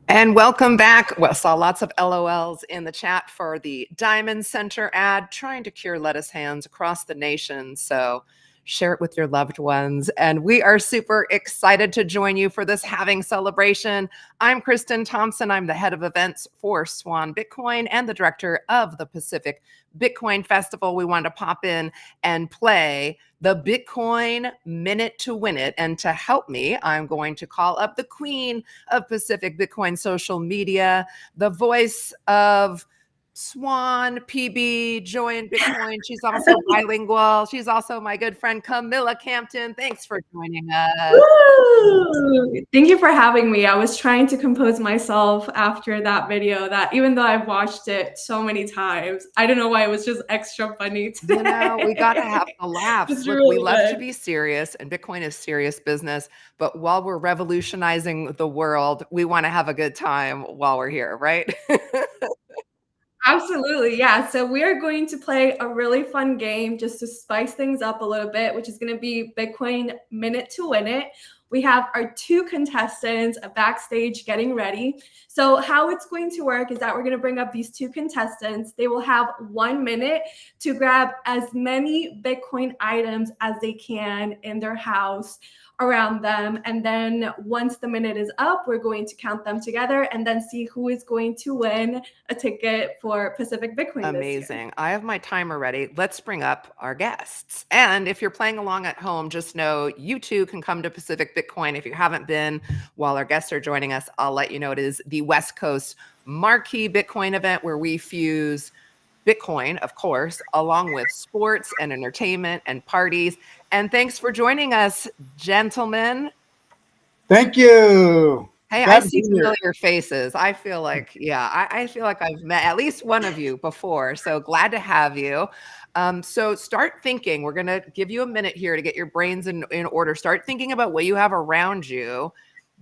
And welcome back. Well, saw lots of LOLs in the chat for the Diamond Center ad, trying to cure lettuce hands across the nation. So share it with your loved ones. And we are super excited to join you for this halving celebration. I'm Kristen Thompson. I'm the head of events for Swan Bitcoin and the director of the Pacific Bitcoin Festival. We wanted to pop in and play the Bitcoin Minute to Win It. And to help me, I'm going to call up the queen of Pacific Bitcoin social media, the voice of Swan, PB, Joy in Bitcoin. She's also bilingual. She's also my good friend, Camilla Campton. Thanks for joining us. Woo! Thank you for having me. I was trying to compose myself after that video that even though I've watched it so many times, I don't know why it was just extra funny today. You know, we got to have a laugh. Look, really we love good. to be serious, and Bitcoin is serious business. But while we're revolutionizing the world, we want to have a good time while we're here, right? Absolutely, yeah. So we are going to play a really fun game just to spice things up a little bit, which is going to be Bitcoin Minute to Win It. We have our two contestants backstage getting ready. So how it's going to work is that we're going to bring up these two contestants. They will have 1 minute to grab as many Bitcoin items as they can in their house around them. And then once the minute is up, we're going to count them together and then see who is going to win a ticket for Pacific Bitcoin. Amazing. I have my timer ready. Let's bring up our guests. And if you're playing along at home, just know you too can come to Pacific Bitcoin. If you haven't been, while our guests are joining us, I'll let you know it is the West Coast marquee Bitcoin event where we fuse Bitcoin, of course, along with sports and entertainment and parties. And thanks for joining us, gentlemen. Thank you. Hey, Glad I to see be here. familiar faces. I feel like, I feel like I've met at least one of you before. So glad to have you. So start thinking. We're going to give you a minute here to get your brains in order. Start thinking about what you have around you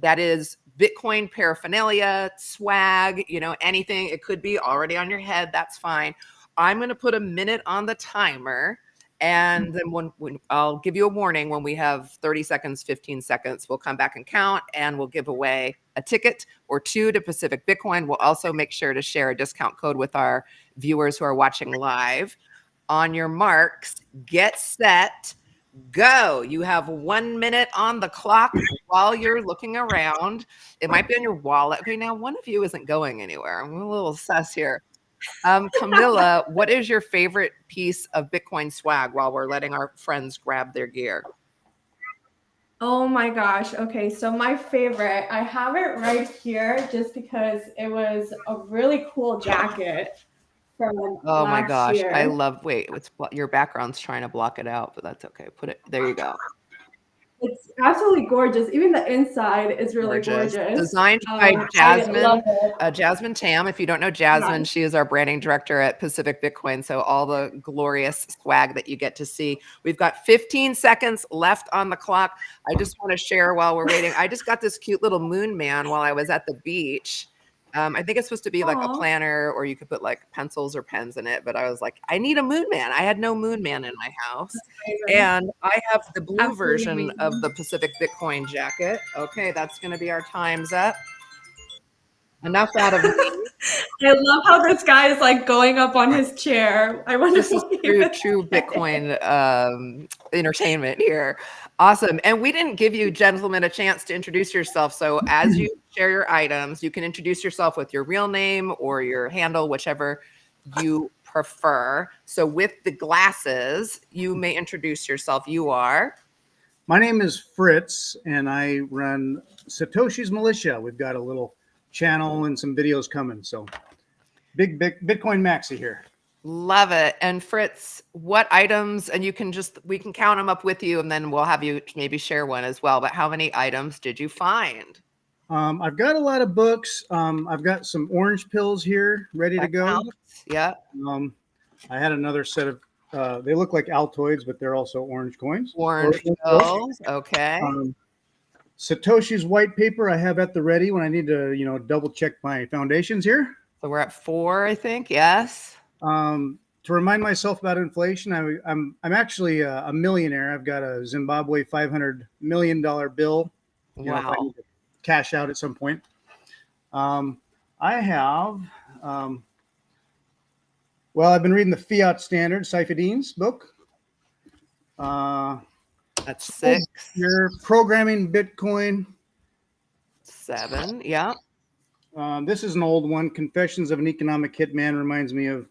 that is Bitcoin paraphernalia, swag, anything. It could be already on your head. That's fine. I'm going to put a minute on the timer. And then when I'll give you a warning when we have 30 seconds, 15 seconds, we'll come back and count and we'll give away a ticket or two to Pacific Bitcoin. We'll also make sure to share a discount code with our viewers who are watching live. On your marks, get set, go. You have 1 minute on the clock while you're looking around. It might be on your wallet. Okay, now one of you isn't going anywhere. I'm a little sus here. Camilla, what is your favorite piece of Bitcoin swag while we're letting our friends grab their gear? Oh my gosh. Okay, so my favorite, I have it right here just because it was a really cool jacket from Oh my last gosh, year. I love, wait, your background's trying to block it out, but that's okay. Put it, there you go. It's absolutely gorgeous. Even the inside is really gorgeous. Designed by I Jasmine. love it. Jasmine Tam. If you don't know Jasmine, she is our branding director at Pacific Bitcoin. So all the glorious swag that you get to see. We've got 15 seconds left on the clock. I just want to share while we're waiting. I just got this cute little moon man while I was at the beach. I think it's supposed to be like a planner, or you could put like pencils or pens in it. But I was like, I need a moon man. I had no moon man in my house. And I have the blue version of the Pacific Bitcoin jacket. Okay, that's going to be our time's up. Enough out of me. I love how this guy is like going up on his chair. I wonder this is true Bitcoin entertainment here. Awesome. And we didn't give you gentlemen a chance to introduce yourself. So as you share your items, you can introduce yourself with your real name or your handle, whichever you prefer. So with the glasses, you may introduce yourself. You are? My name is Fritz, and I run Satoshi's Militia. We've got a little channel and some videos coming. So big Bitcoin maxi here. Love it. And Fritz, what items, and we can count them up with you, and then we'll have you maybe share one as well. But how many items did you find? I've got a lot of books. I've got some orange pills here ready to go. Yeah. I had another set of, they look like Altoids, but they're also orange coins. Orange pills. Okay. Satoshi's white paper I have at the ready when I need to, double check my foundations here. So we're at 4, I think. Yes. To remind myself about inflation, I'm actually a millionaire. I've got a Zimbabwe $500 million bill. Wow. If I need to cash out at some point. I have, I've been reading the Fiat Standard, Saifedean's book. That's 6. You're programming Bitcoin. 7. Yeah. This is an old one. Confessions of an Economic Hitman reminds me of,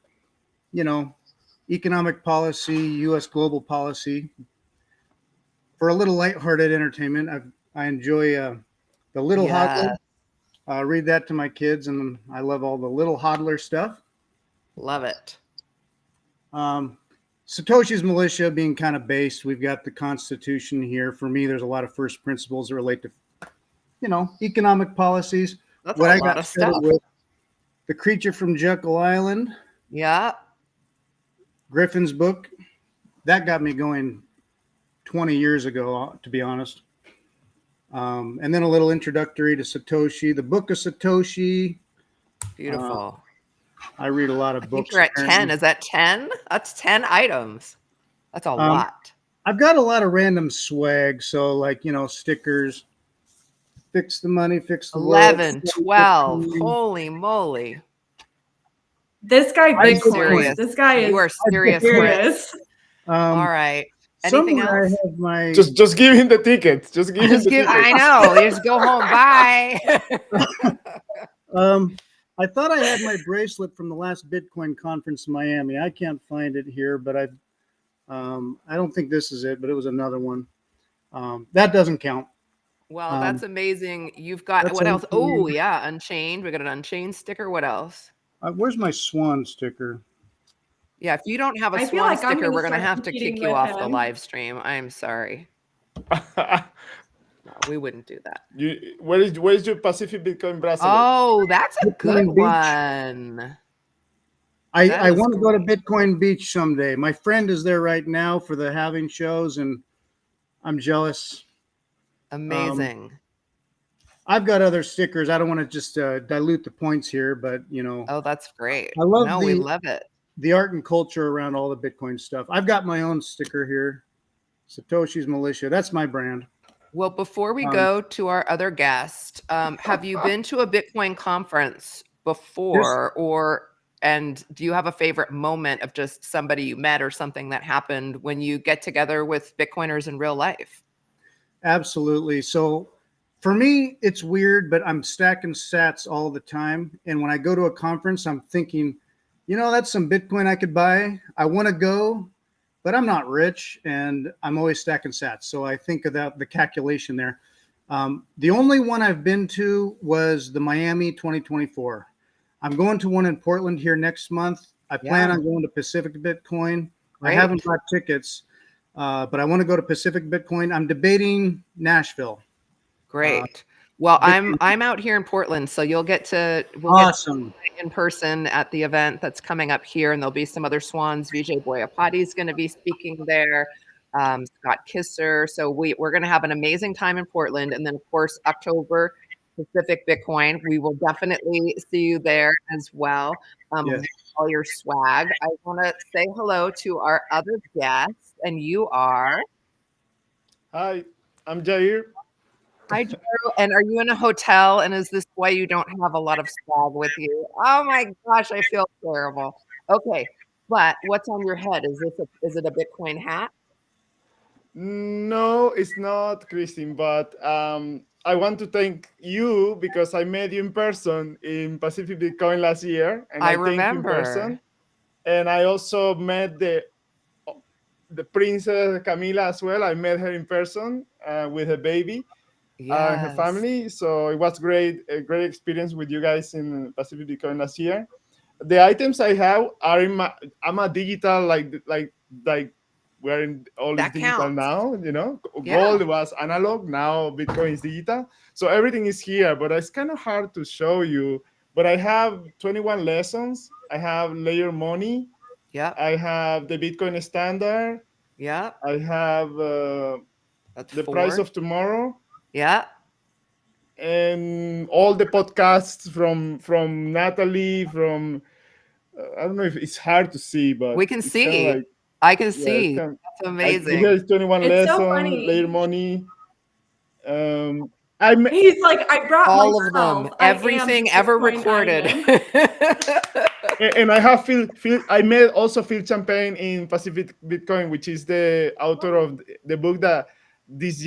economic policy, U.S. global policy. For a little lighthearted entertainment, I enjoy the Little Hodler. Read that to my kids, and I love all the Little Hodler stuff. Love it. Satoshi's Militia being kind of based. We've got the Constitution here. For me, there's a lot of first principles that relate to, economic policies. That's a lot of stuff. With The Creature from Jekyll Island. Yeah. Griffin's book. That got me going 20 years ago, to be honest. And then a little introductory to Satoshi. The Book of Satoshi. Beautiful. I read a lot of books. I think you're at 10. Is that 10? That's 10 items. That's a lot. I've got a lot of random swag. So stickers. Fix the money, fix the 11, world. 12. Holy moly. This guy, Bitcoin. This guy is. You are serious. All right. Anything else? I have my... Just give him the tickets. Just give him the tickets. I know. You just go home. Bye. I thought I had my bracelet from the last Bitcoin conference in Miami. I can't find it here, but I don't think this is it, but it was another one. That doesn't count. Well, that's amazing. You've got what else? Oh, yeah, Unchained. We got an Unchained sticker. What else? Where's my Swan sticker? Yeah, if you don't have a Swan sticker, we're going to have to kick you off the live stream. I'm sorry. No, we wouldn't do that. Where is your Pacific Bitcoin bracelet? Oh, that's a good one. I want to go to Bitcoin Beach someday. My friend is there right now for the Halving shows, and I'm jealous. Amazing. I've got other stickers. I don't want to just dilute the points here, but Oh, that's great. I love we love it. The art and culture around all the Bitcoin stuff. I've got my own sticker here. Satoshi's Militia. That's my brand. Well, before we go to our other guest, have you been to a Bitcoin conference before, and do you have a favorite moment of just somebody you met or something that happened when you get together with Bitcoiners in real life? Absolutely. So for me, it's weird, but I'm stacking sats all the time. And when I go to a conference, I'm thinking, that's some Bitcoin I could buy. I want to go, but I'm not rich and I'm always stacking sats. So I think of the calculation there. The only one I've been to was the Miami 2024. I'm going to one in Portland here next month. I plan on going to Pacific Bitcoin. I haven't bought tickets. but I want to go to Pacific Bitcoin. I'm debating Nashville. Great. Well, Bitcoin. I'm out here in Portland, so we'll get Awesome. in person at the event that's coming up here, and there'll be some other Swans. Vijay Boyapati is going to be speaking there. Scott Kisser. So we're going to have an amazing time in Portland, and then of course October Pacific Bitcoin. We will definitely see you there as well. Yes. With all your swag. I want to say hello to our other guests, and you are. Hi, I'm Jair. Hi, Joe. And are you in a hotel? And is this why you don't have a lot of swag with you? Oh my gosh, I feel terrible. Okay, but what's on your head? Is it a Bitcoin hat? No, it's not, Christine, but I want to thank you because I met you in person in Pacific Bitcoin last year, and I thank you in remember. person. And I also met the Princess Camila as well. I met her in person with her baby. And her family. So it was a great experience with you guys in Pacific Bitcoin last year. The items I have are I'm a digital like we're in all is digital now. Gold was analog, now Bitcoin is digital. So everything is here, but it's kind of hard to show you. But I have 21 lessons. I have layer money. Yeah. I have the Bitcoin standard. Yeah. I have the price of tomorrow. Yeah. And all the podcasts from Natalie, from I don't know if it's hard to see, but we can it's see. Like, I can see. That's amazing. Here is 21 it's lessons, so funny. layer money. He's like, I brought all myself. of them, everything ever recorded. And I have I met also Phil Champagne in Pacific Bitcoin, which is the author of the book that this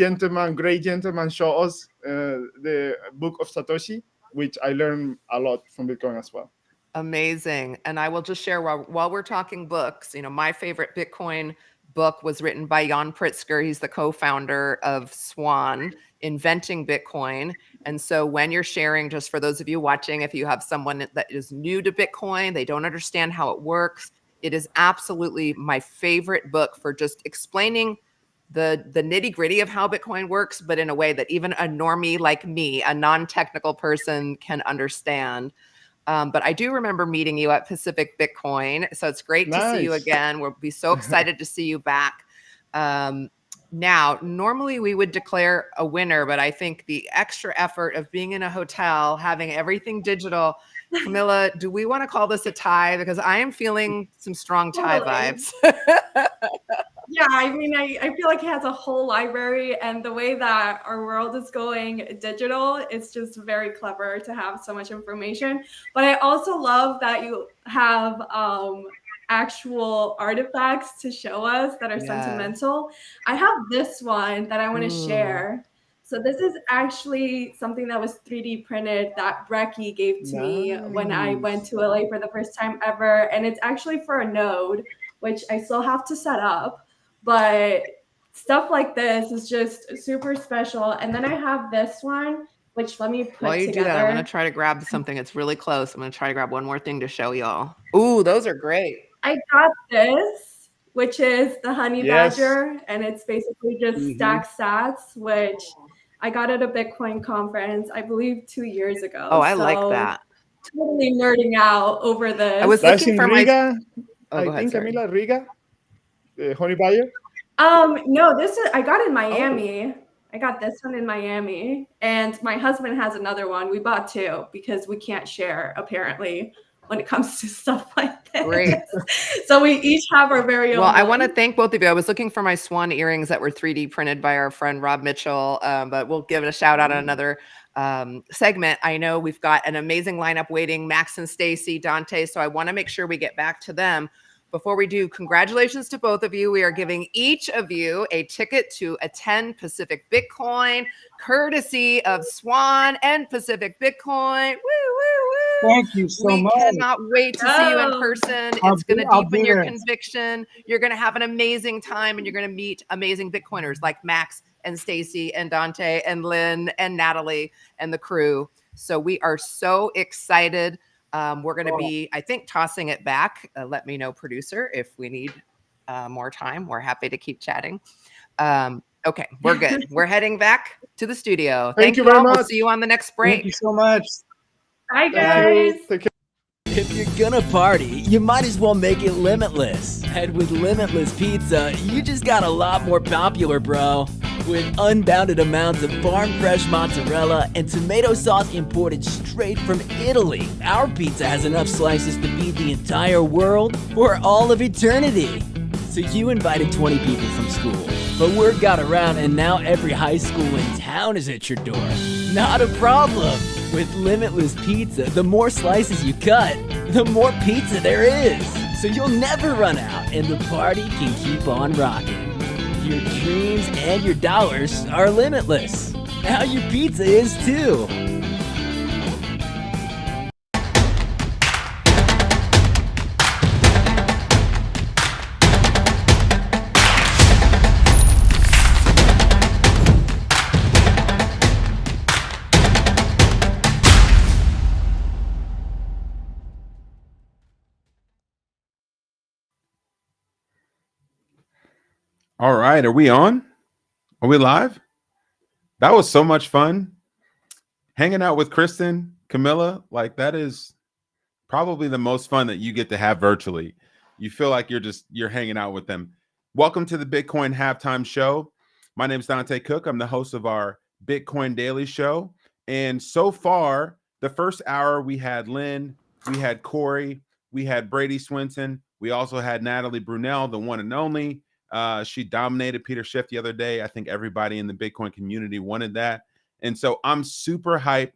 great gentleman, showed us, the book of Satoshi, which I learned a lot from Bitcoin as well. Amazing. And I will just share while we're talking books, my favorite Bitcoin book was written by Jan Pritzker. He's the co-founder of Swan, Inventing Bitcoin. And so when you're sharing, just for those of you watching, if you have someone that is new to Bitcoin, they don't understand how it works, it is absolutely my favorite book for just explaining the nitty-gritty of how Bitcoin works, but in a way that even a normie like me, a non-technical person, can understand. But I do remember meeting you at Pacific Bitcoin. So it's great to see you again. We'll be so excited to see you back. Now, normally we would declare a winner, but I think the extra effort of being in a hotel, having everything digital, Camilla, do we want to call this a tie? Because I am feeling some strong tie vibes. Yeah, I mean, I feel like it has a whole library, and the way that our world is going digital, it's just very clever to have so much information. But I also love that you have actual artifacts to show us that are sentimental. I have this one that I want to share. So this is actually something that was 3D printed that Brecky gave to me when I went to LA for the first time ever. And it's actually for a node, which I still have to set up. But stuff like this is just super special. And then I have this one, which let me put While you together. do that, I'm going to try to grab something that's really close. I'm going to try to grab one more thing to show y'all. Ooh, those are great. I got this, which is the Honey Badger. And it's basically just stacked sats, which I got at a Bitcoin conference, I believe 2 years ago. Oh, I like that. Totally nerding out over this. I was looking for Riga. I think Camila, Riga. Honey Badger? No, this is I got in Miami. I got this one in Miami, and my husband has another one. We bought two because we can't share apparently when it comes to stuff like this. Great. So we each have our very own. Well, I want to thank both of you. I was looking for my swan earrings that were 3D printed by our friend Rob Mitchell, but we'll give it a shout out on another segment. I know we've got an amazing lineup waiting, Max and Stacy, Dante. So I want to make sure we get back to them. Before we do, congratulations to both of you. We are giving each of you a ticket to attend Pacific Bitcoin, courtesy of Swan and Pacific Bitcoin. Woo, woo, woo. Thank you so much. We cannot wait to see you in person. It's going to deepen your conviction. You're going to have an amazing time, and you're going to meet amazing Bitcoiners like Max and Stacy and Dante and Lynn and Natalie and the crew. So we are so excited. We're going to be, I think, tossing it back. Let me know, producer, if we need more time, we're happy to keep chatting. Okay, we're good. We're heading back to the studio. Thank you you very all. We'll much. see you on the next break. Thank you so much. Bye, Thank guys. you. Take care. If you're gonna party, you might as well make it limitless. And with Limitless Pizza, you just got a lot more popular, bro. With unbounded amounts of farm-fresh mozzarella and tomato sauce imported straight from Italy, our pizza has enough slices to feed the entire world for all of eternity. So you invited 20 people from school, but word got around and now every high school in town is at your door. Not a problem. With Limitless Pizza, the more slices you cut, the more pizza there is. So you'll never run out and the party can keep on rocking. Your dreams and your dollars are limitless. Now your pizza is too. All right, are we on? Are we live? That was so much fun. Hanging out with Kristen, Camilla, like that is probably the most fun that you get to have virtually. You feel like you're hanging out with them. Welcome to the Bitcoin Halftime Show. My name is Dante Cook. I'm the host of our Bitcoin Daily Show. And so far, the first hour, we had Lynn, we had Corey, we had Brady Swinson. We also had Natalie Brunel, the one and only. She dominated Peter Schiff the other day. I think everybody in the Bitcoin community wanted that. And so I'm super hyped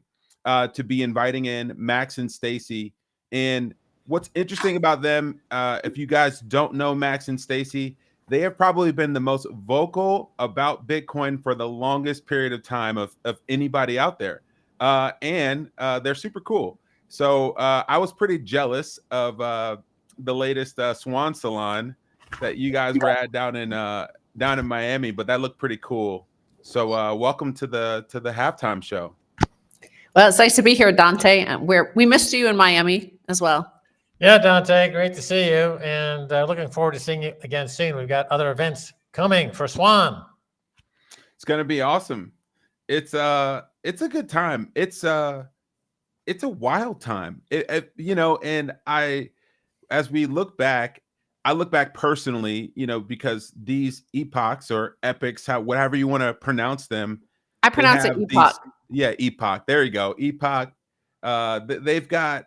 to be inviting in Max and Stacy. And what's interesting about them, if you guys don't know Max and Stacy, they have probably been the most vocal about Bitcoin for the longest period of time of anybody out there. And they're super cool. So I was pretty jealous of the latest Swan salon that you guys were at down in Miami, but that looked pretty cool. So welcome to the halftime show. Well, it's nice to be here, Dante. We missed you in Miami as well. Yeah, Dante, great to see you, and looking forward to seeing you again soon. We've got other events coming for Swan. It's gonna be awesome. It's a good time. It's a wild time. And as we look back, I look back personally, because these epochs or epics, whatever you want to pronounce them. I pronounce it epoch. Epoch. There you go. Epoch. They've got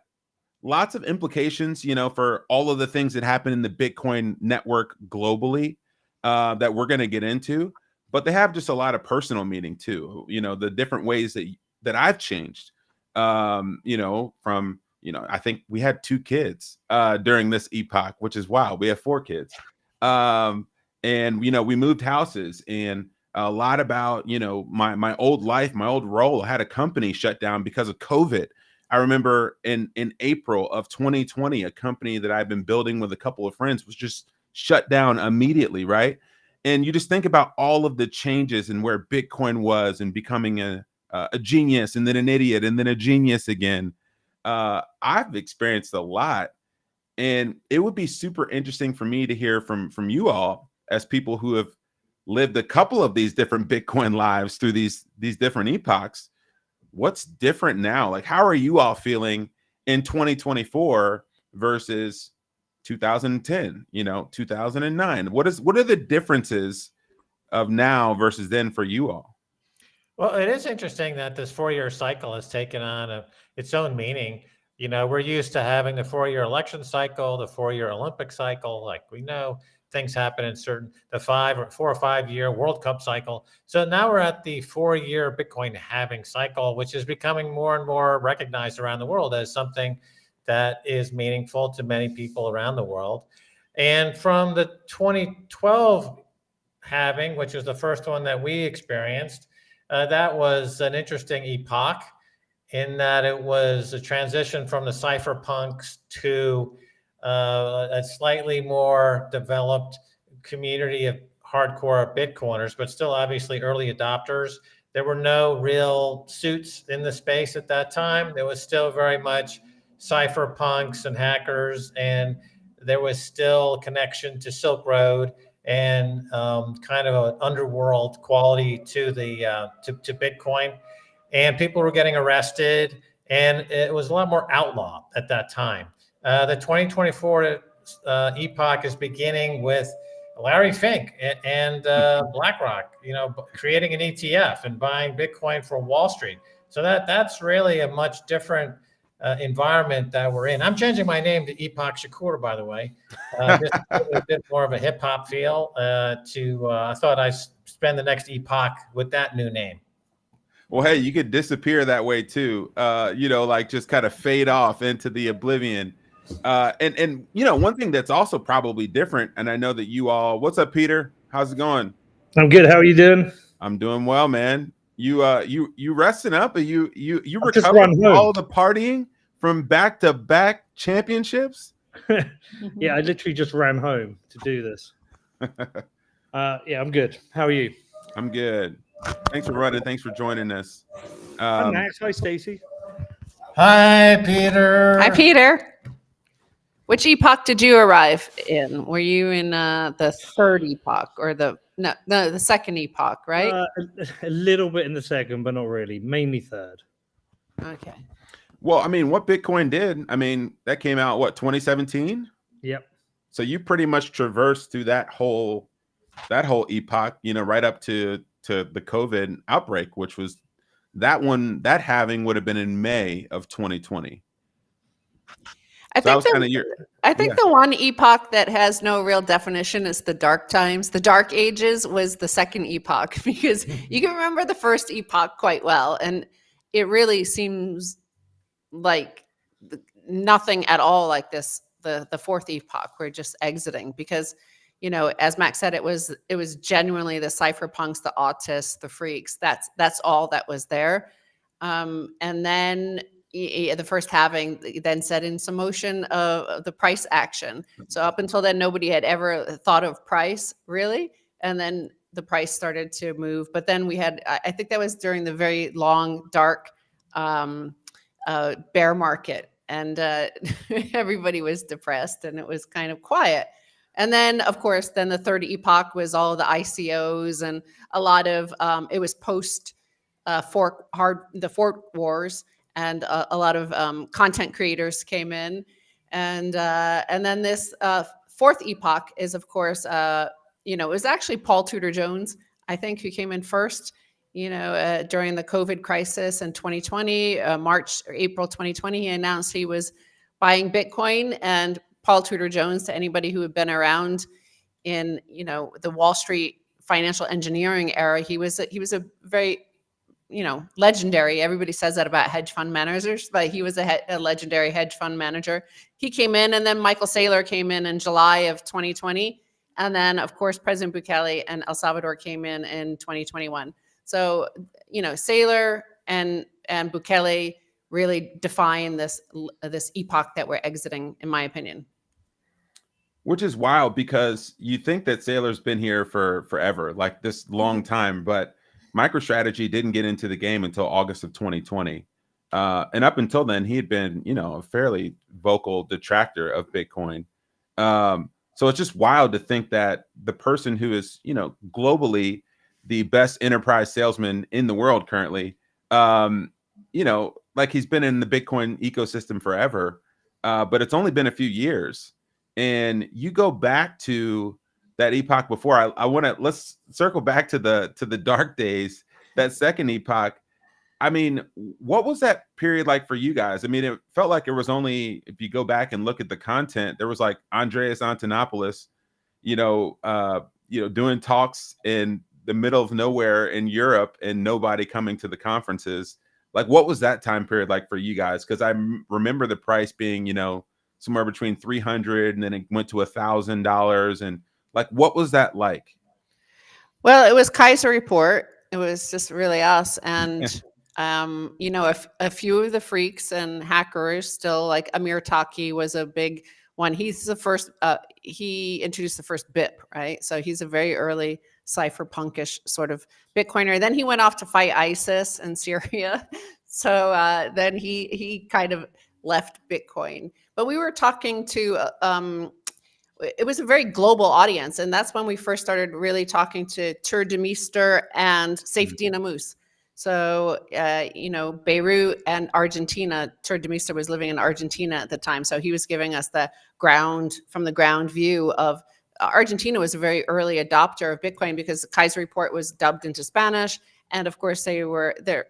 lots of implications, for all of the things that happen in the Bitcoin network globally that we're going to get into. But they have just a lot of personal meaning too. The different ways that I've changed. From I think we had 2 kids during this epoch, which is wild. We have 4 kids. And we moved houses, and a lot about, my old life, my old role. I had a company shut down because of COVID. I remember in April of 2020, a company that I've been building with a couple of friends was just shut down immediately, right? And you just think about all of the changes and where Bitcoin was, and becoming a genius, and then an idiot, and then a genius again. I've experienced a lot, and it would be super interesting for me to hear from you all as people who have lived a couple of these different Bitcoin lives through these different epochs. What's different now? Like, how are you all feeling in 2024 versus 2010, 2009? What are the differences of now versus then for you all? Well, it is interesting that this 4-year cycle has taken on its own meaning. We're used to having the 4-year election cycle, the 4-year Olympic cycle. Like, we know things happen in the 4 or 5 year World Cup cycle. So now we're at the 4-year Bitcoin halving cycle, which is becoming more and more recognized around the world as something that is meaningful to many people around the world. And from the 2012 halving, which was the first one that we experienced, that was an interesting epoch in that it was a transition from the cypherpunks to a slightly more developed community of hardcore Bitcoiners, but still obviously early adopters. There were no real suits in the space at that time. There was still very much cypherpunks and hackers, and there was still connection to Silk Road and kind of an underworld quality to the to Bitcoin, and people were getting arrested, and it was a lot more outlaw at that time. The 2024 epoch is beginning with Larry Fink and BlackRock, creating an ETF and buying Bitcoin from Wall Street. So that's really a much different environment that we're in. I'm changing my name to Epoch Shakur, by the way. Just a bit more of a hip hop feel. I thought I'd spend the next epoch with that new name. Well, hey, you could disappear that way too. Like just kind of fade off into the oblivion. And one thing that's also probably different, and I know that you all. What's up, Peter? How's it going? I'm good. How are you doing? I'm doing well, man. You resting up? Or you I've recovered from all the partying from back-to-back championships? Yeah, I literally just ran home to do this. Yeah, I'm good. How are you? I'm good. Thanks for running. Thanks for joining us. Hi, Max. Hi, Stacy. Hi, Peter. Hi, Peter. Which epoch did you arrive in? Were you in the third epoch or the second epoch, right? A little bit in the second, but not really. Mainly third. Okay. Well, I mean, what Bitcoin did, that came out, 2017? Yep. So you pretty much traversed through that whole epoch, right up to the COVID outbreak, which was that halving would have been in May of 2020. I think the one epoch that has no real definition is the dark times. The dark ages was the second epoch, because you can remember the first epoch quite well, and it really seems like nothing at all like this. The fourth epoch, we're just exiting, because as Max said, it was genuinely the cypherpunks, the autists, the freaks. That's all that was there. And then the first halving then set in some motion of the price action. So up until then, nobody had ever thought of price, really. And then the price started to move. But then we had, I think that was during the very long, dark bear market. And everybody was depressed, and it was kind of quiet. And then, of course, the third epoch was all the ICOs and a lot of, it was post the fork wars, and a lot of content creators came in. And then this fourth epoch is, of course, it was actually Paul Tudor Jones, I think, who came in first, during the COVID crisis in 2020, March or April 2020, he announced he was buying Bitcoin. And Paul Tudor Jones, to anybody who had been around in, the Wall Street financial engineering era, he was a very, legendary. Everybody says that about hedge fund managers, but he was a legendary hedge fund manager. He came in, and then Michael Saylor came in July of 2020. And then, of course, President Bukele and El Salvador came in 2021. So, Saylor and Bukele really define this epoch that we're exiting, in my opinion. Which is wild, because you think that Saylor's been here for forever, like this long time, but MicroStrategy didn't get into the game until August of 2020. And up until then, he had been, a fairly vocal detractor of Bitcoin. So it's just wild to think that the person who is, globally the best enterprise salesman in the world currently, like he's been in the Bitcoin ecosystem forever, but it's only been a few years. And you go back to that epoch before. Let's circle back to the dark days, that second epoch. What was that period like for you guys? It felt like it was only, if you go back and look at the content, there was like Andreas Antonopoulos, doing talks in the middle of nowhere in Europe and nobody coming to the conferences. Like, what was that time period like for you guys? Because I remember the price being, somewhere between $300, and then it went to $1,000. And like, what was that like? Well, it was Kaiser Report. It was just really us. And, a few of the freaks and hackers still, like Amir Taki was a big one. He's the first, he introduced the first BIP, right? So he's a very early cypherpunkish sort of Bitcoiner. Then he went off to fight ISIS in Syria. So then he kind of left Bitcoin. But we were talking to it was a very global audience. And that's when we first started really talking to Tour de Meester and Safety Namus. So, Beirut and Argentina, Tour de Meester was living in Argentina at the time. So he was giving us the ground view of Argentina was a very early adopter of Bitcoin because the Kaiser Report was dubbed into Spanish. And of course, they're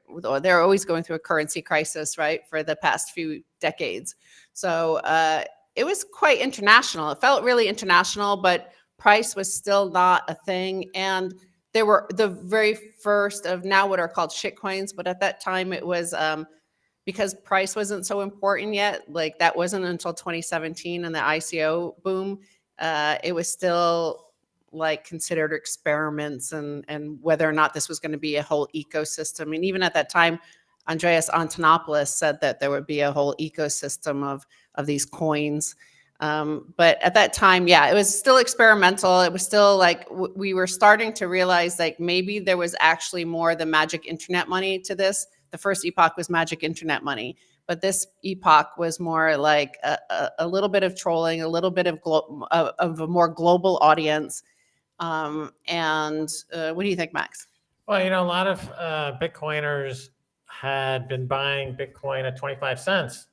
always going through a currency crisis, right, for the past few decades. So it was quite international. It felt really international, but price was still not a thing. And there were the very first of now what are called shit coins, but at that time it was because price wasn't so important yet. Like that wasn't until 2017 and the ICO boom. It was still like considered experiments and whether or not this was going to be a whole ecosystem. And even at that time, Andreas Antonopoulos said that there would be a whole ecosystem of these coins. But at that time, yeah, it was still experimental. It was still like we were starting to realize like maybe there was actually more the magic internet money to this. The first epoch was magic internet money, but this epoch was more like a little bit of trolling, a little bit of a more global audience. What do you think, Max? Well, a lot of Bitcoiners had been buying Bitcoin at 25 cents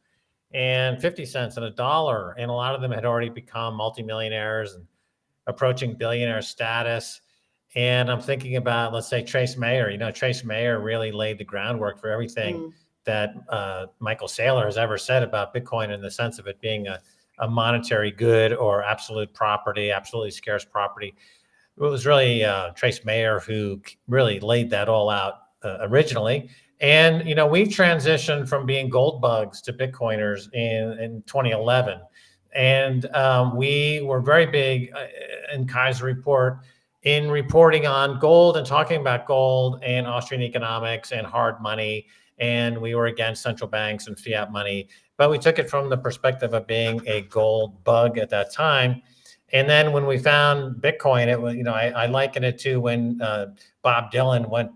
and 50 cents and $1. And a lot of them had already become multimillionaires and approaching billionaire status. And I'm thinking about, let's say, Trace Mayer. Trace Mayer really laid the groundwork for everything that Michael Saylor has ever said about Bitcoin in the sense of it being a monetary good or absolute property, absolutely scarce property. It was really Trace Mayer who really laid that all out originally. And, we transitioned from being gold bugs to Bitcoiners in 2011. And we were very big in Kaiser Report in reporting on gold and talking about gold and Austrian economics and hard money. And we were against central banks and fiat money. But we took it from the perspective of being a gold bug at that time. And then when we found Bitcoin, it was, I liken it to when Bob Dylan went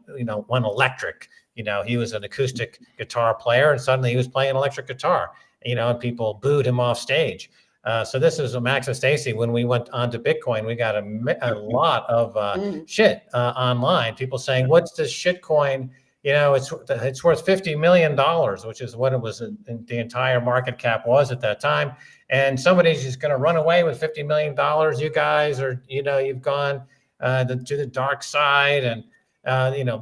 electric. He was an acoustic guitar player and suddenly he was playing electric guitar, and people booed him off stage. So this is Max and Stacy. When we went onto Bitcoin, we got a lot of shit online. People saying, "What's this shit coin?" It's worth $50 million, which is what it was. The entire market cap was at that time. And somebody's just going to run away with $50 million. You guys are, you've gone to the dark side. And,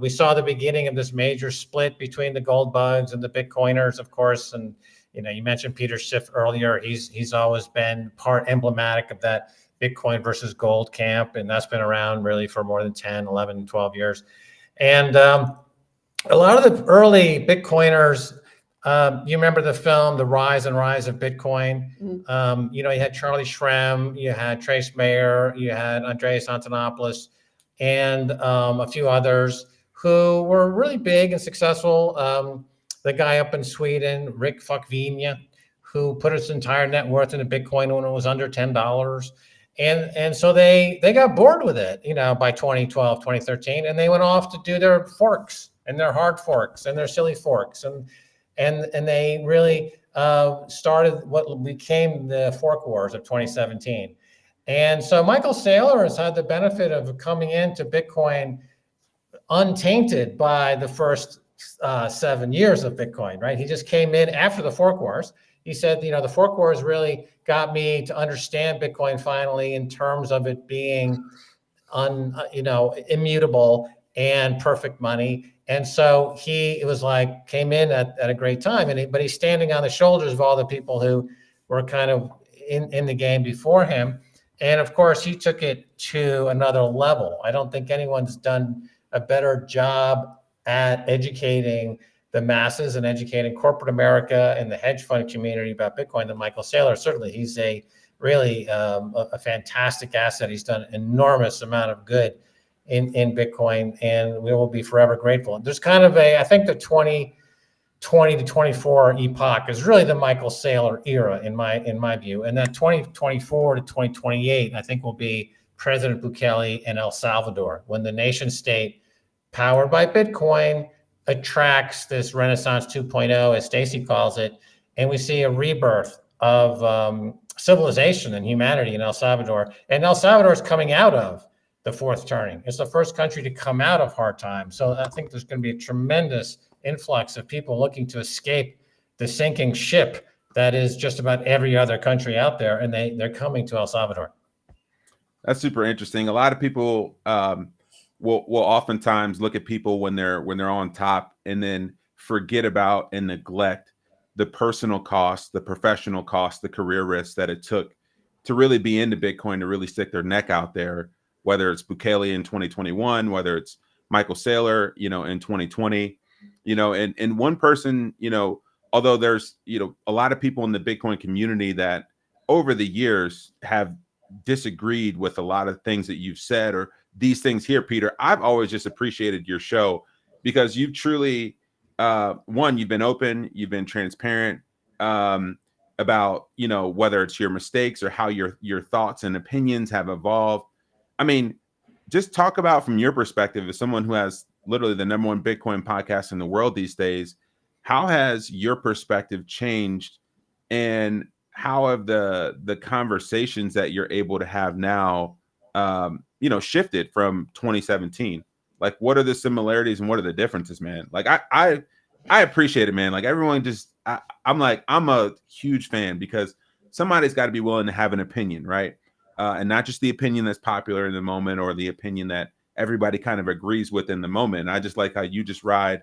we saw the beginning of this major split between the gold bugs and the Bitcoiners, of course. And, you mentioned Peter Schiff earlier. He's always been part emblematic of that Bitcoin versus gold camp. And that's been around really for more than 10, 11, 12 years. And a lot of the early Bitcoiners, you remember the film, The Rise and Rise of Bitcoin? You had Charlie Shrem, you had Trace Mayer, you had Andreas Antonopoulos, and a few others who were really big and successful. The guy up in Sweden, Rick Fuckvinia, who put his entire net worth into Bitcoin when it was under $10. And so they got bored with it, by 2012, 2013, and they went off to do their forks and their hard forks and their silly forks. And they really started what became the fork wars of 2017. And so Michael Saylor has had the benefit of coming into Bitcoin untainted by the first 7 years of Bitcoin, right? He just came in after the fork wars. He said, the fork wars really got me to understand Bitcoin finally in terms of it being immutable and perfect money. And so it was like came in at a great time. But he's standing on the shoulders of all the people who were kind of in the game before him. And of course, he took it to another level. I don't think anyone's done a better job at educating the masses and educating corporate America and the hedge fund community about Bitcoin than Michael Saylor. Certainly, he's a really a fantastic asset. He's done an enormous amount of good in Bitcoin, and we will be forever grateful. There's kind of I think the 2020 to 24 epoch is really the Michael Saylor era in my view. And then 2024 to 2028, I think will be President Bukele and El Salvador, when the nation state powered by Bitcoin attracts this Renaissance 2.0, as Stacy calls it, and we see a rebirth of civilization and humanity in El Salvador. And El Salvador is coming out of the fourth turning. It's the first country to come out of hard times. So I think there's going to be a tremendous influx of people looking to escape the sinking ship that is just about every other country out there, and they're coming to El Salvador. That's super interesting. A lot of people will oftentimes look at people when they're on top and then forget about and neglect the personal cost, the professional cost, the career risks that it took to really be into Bitcoin, to really stick their neck out there, whether it's Bukele in 2021, whether it's Michael Saylor, in 2020, and one person, although there's, a lot of people in the Bitcoin community that over the years have disagreed with a lot of things that you've said or these things here, Peter, I've always just appreciated your show because you've truly, one, you've been open, you've been transparent about, whether it's your mistakes or how your thoughts and opinions have evolved. I mean, just talk about from your perspective as someone who has literally the #1 Bitcoin podcast in the world these days, how has your perspective changed and how have the conversations that you're able to have now, shifted from 2017? Like, what are the similarities and what are the differences, man? Like, I appreciate it, man. Like, everyone just, I'm a huge fan because somebody's got to be willing to have an opinion, right? And not just the opinion that's popular in the moment or the opinion that everybody kind of agrees with in the moment. I just like how you just ride,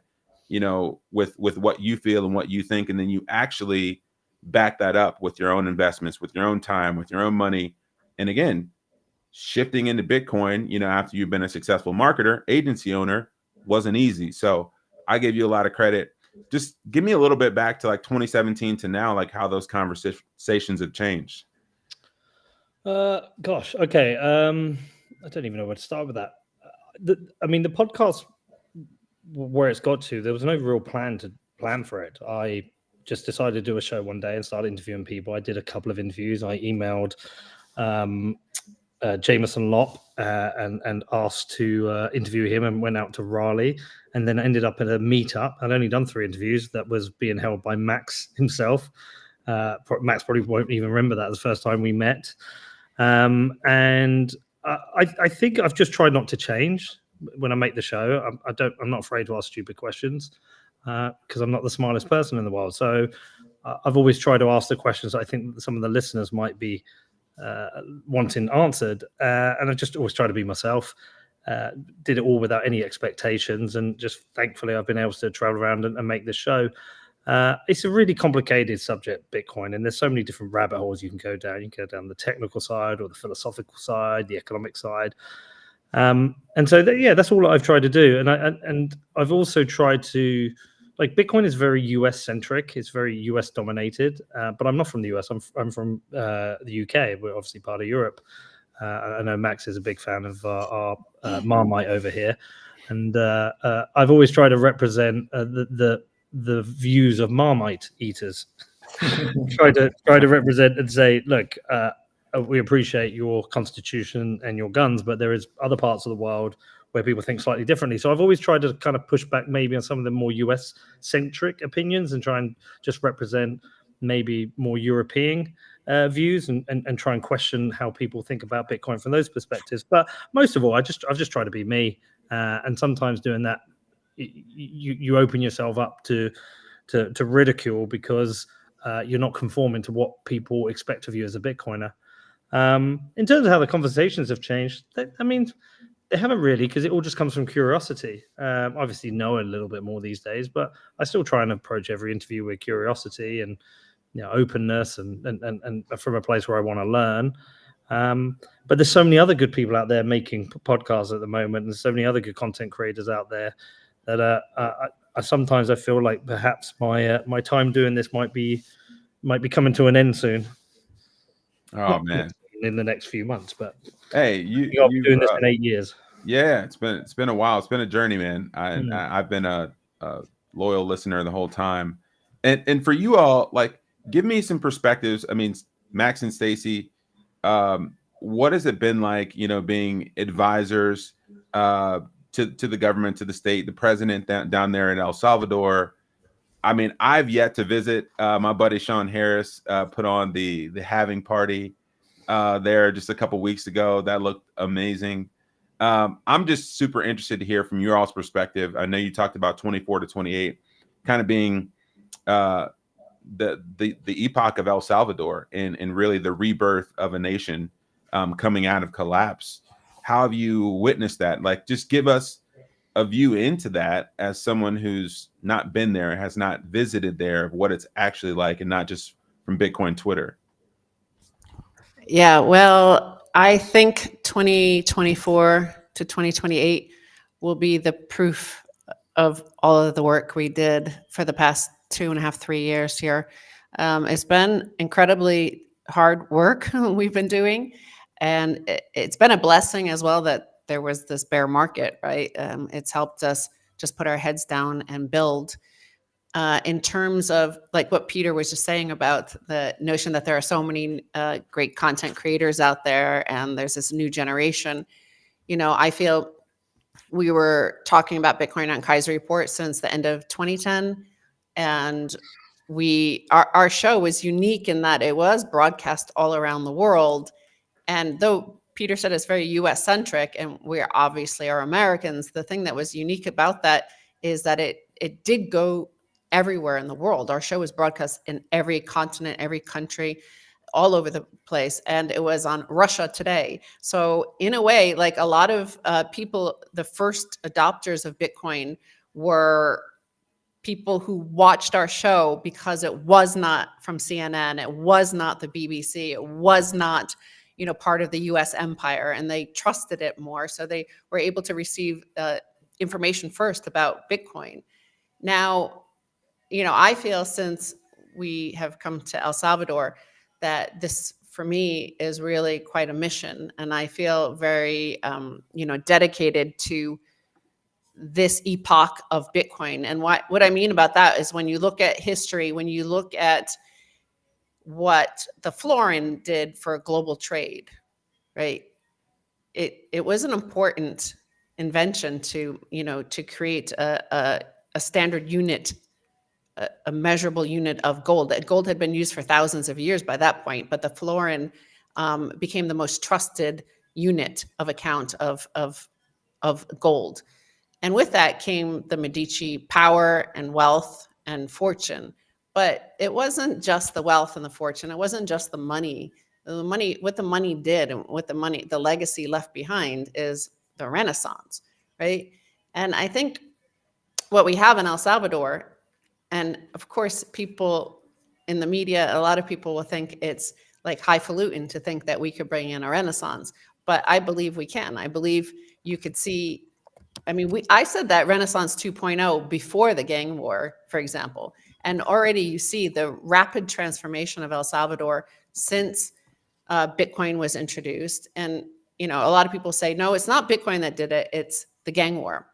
with what you feel and what you think, and then you actually back that up with your own investments, with your own time, with your own money. And again, shifting into Bitcoin, after you've been a successful marketer, agency owner, wasn't easy. So I give you a lot of credit. Just give me a little bit back to like 2017 to now, like how those conversations have changed. Gosh, okay. I don't even know where to start with that. The podcast, where it's got to, there was no real plan for it. I just decided to do a show one day and start interviewing people. I did a couple of interviews. I emailed Jameson Lopp and asked to interview him, and went out to Raleigh and then ended up at a meetup. I'd only done 3 interviews that was being held by Max himself. Max probably won't even remember that the first time we met. And I think I've just tried not to change when I make the show. I'm not afraid to ask stupid questions because I'm not the smartest person in the world. So I've always tried to ask the questions that I think that some of the listeners might be wanting answered. And I've just always tried to be myself. Did it all without any expectations. And just thankfully, I've been able to travel around and make this show. It's a really complicated subject, Bitcoin, and there's so many different rabbit holes you can go down. You can go down the technical side or the philosophical side, the economic side. And so, that's all I've tried to do. And I've also tried to, like, Bitcoin is very US centric. It's very US dominated, but I'm not from the US. I'm from the UK. We're obviously part of Europe. I know Max is a big fan of our Marmite over here. And I've always tried to represent the views of Marmite eaters. try to represent and say, look, we appreciate your constitution and your guns, but there is other parts of the world where people think slightly differently. So I've always tried to kind of push back maybe on some of the more US centric opinions and try and just represent maybe more European views and try and question how people think about Bitcoin from those perspectives. But most of all, I've just tried to be me. And sometimes doing that, you open yourself up to ridicule because you're not conforming to what people expect of you as a Bitcoiner. In terms of how the conversations have changed, they haven't really, because it all just comes from curiosity. Obviously know a little bit more these days, but I still try and approach every interview with curiosity and openness and from a place where I want to learn. But there's so many other good people out there making podcasts at the moment, and so many other good content creators out there that sometimes I feel like perhaps my time doing this might be coming to an end soon. Oh man, in the next few months. But hey, you've been doing this in 8 years. Yeah, it's been a while. It's been a journey, man. I've been a loyal listener the whole time, and for you all, like, give me some perspectives. I mean, Max and Stacy, what has it been like, being advisors to the government, to the state, the president down there in El Salvador? I mean, I've yet to visit. My buddy Sean Harris put on the halving party there just a couple weeks ago. That looked amazing. I'm just super interested to hear from your all's perspective. I know you talked about 24 to 28 kind of being the epoch of El Salvador and really the rebirth of a nation coming out of collapse. How have you witnessed that? Like, just give us a view into that as someone who's not been there, has not visited there, of what it's actually like, and not just from Bitcoin Twitter. Yeah, well, I think 2024 to 2028 will be the proof of all of the work we did for the past 2.5, 3 years here. It's been incredibly hard work we've been doing, and it's been a blessing as well that there was this bear market, right? It's helped us just put our heads down and build. In terms of like what Peter was just saying about the notion that there are so many great content creators out there and there's this new generation, I feel we were talking about Bitcoin on Kaiser Report since the end of 2010. And our show was unique in that it was broadcast all around the world. And though Peter said it's very US centric, and we obviously are Americans, the thing that was unique about that is that it did go everywhere in the world. Our show was broadcast in every continent, every country, all over the place. And it was on Russia Today. So in a way, like a lot of people, the first adopters of Bitcoin were people who watched our show because it was not from CNN, it was not the BBC, it was not part of the US empire, and they trusted it more. So they were able to receive information first about Bitcoin. Now, I feel since we have come to El Salvador that this, for me, is really quite a mission. And I feel very, dedicated to this epoch of Bitcoin. And what I mean about that is when you look at history, when you look at what the florin did for global trade, right? It was an important invention to create a standard unit, a measurable unit of gold. That gold had been used for thousands of years by that point, but the florin became the most trusted unit of account of gold. And with that came the Medici power and wealth and fortune. But it wasn't just the wealth and the fortune. It wasn't just the money. What the money did and what the legacy left behind is the Renaissance, right? And I think what we have in El Salvador, and of course, people in the media, a lot of people will think it's like highfalutin to think that we could bring in a Renaissance, but I believe we can. I believe you could see, I said that Renaissance 2.0 before the gang war, for example, and already you see the rapid transformation of El Salvador since Bitcoin was introduced. And, a lot of people say, no, it's not Bitcoin that did it, it's the gang war.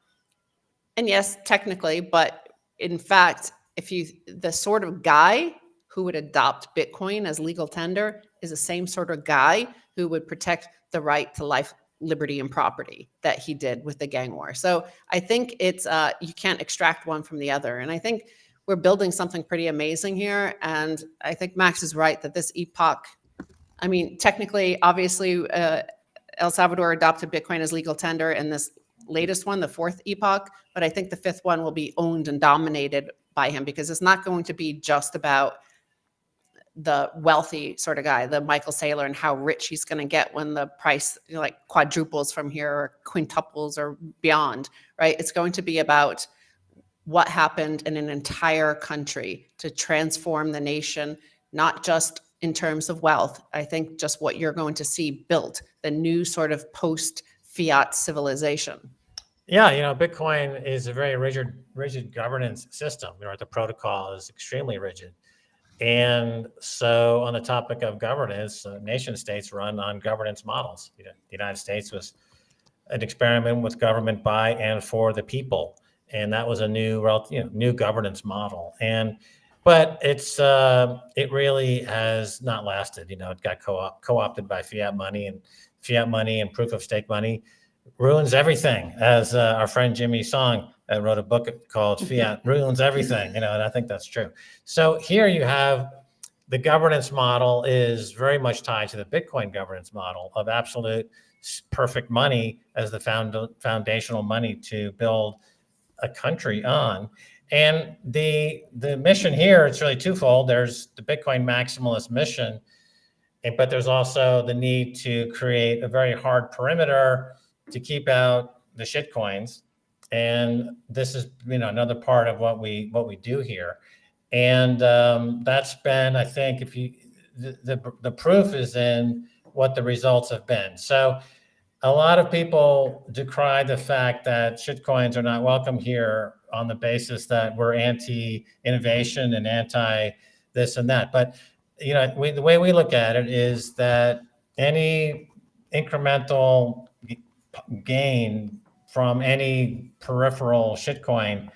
And yes, technically, but in fact, the sort of guy who would adopt Bitcoin as legal tender is the same sort of guy who would protect the right to life, liberty, and property that he did with the gang war. So I think it's you can't extract one from the other. And I think we're building something pretty amazing here. And I think Max is right that this epoch, technically, obviously, El Salvador adopted Bitcoin as legal tender in this latest one, the fourth epoch, but I think the fifth one will be owned and dominated by him because it's not going to be just about the wealthy sort of guy, the Michael Saylor, and how rich he's going to get when the price quadruples from here or quintuples or beyond, right? It's going to be about what happened in an entire country to transform the nation, not just in terms of wealth. I think just what you're going to see built, the new sort of post-fiat civilization. Yeah, Bitcoin is a very rigid governance system. The protocol is extremely rigid. And so on the topic of governance, nation states run on governance models. The United States was an experiment with government by and for the people. And that was a new governance model. But it really has not lasted. It got co-opted by fiat money and proof of stake money ruins everything. As our friend Jimmy Song wrote a book called Fiat Ruins Everything, and I think that's true. So here you have the governance model is very much tied to the Bitcoin governance model of absolute perfect money as the foundational money to build a country on. And the mission here, it's really twofold. There's the Bitcoin maximalist mission, but there's also the need to create a very hard perimeter to keep out the shit coins. And this is, another part of what we do here. And that's been, I think, the proof is in what the results have been. So a lot of people decry the fact that shitcoins are not welcome here on the basis that we're anti-innovation and anti this and that. But the way we look at it is that any incremental gain from any peripheral shitcoin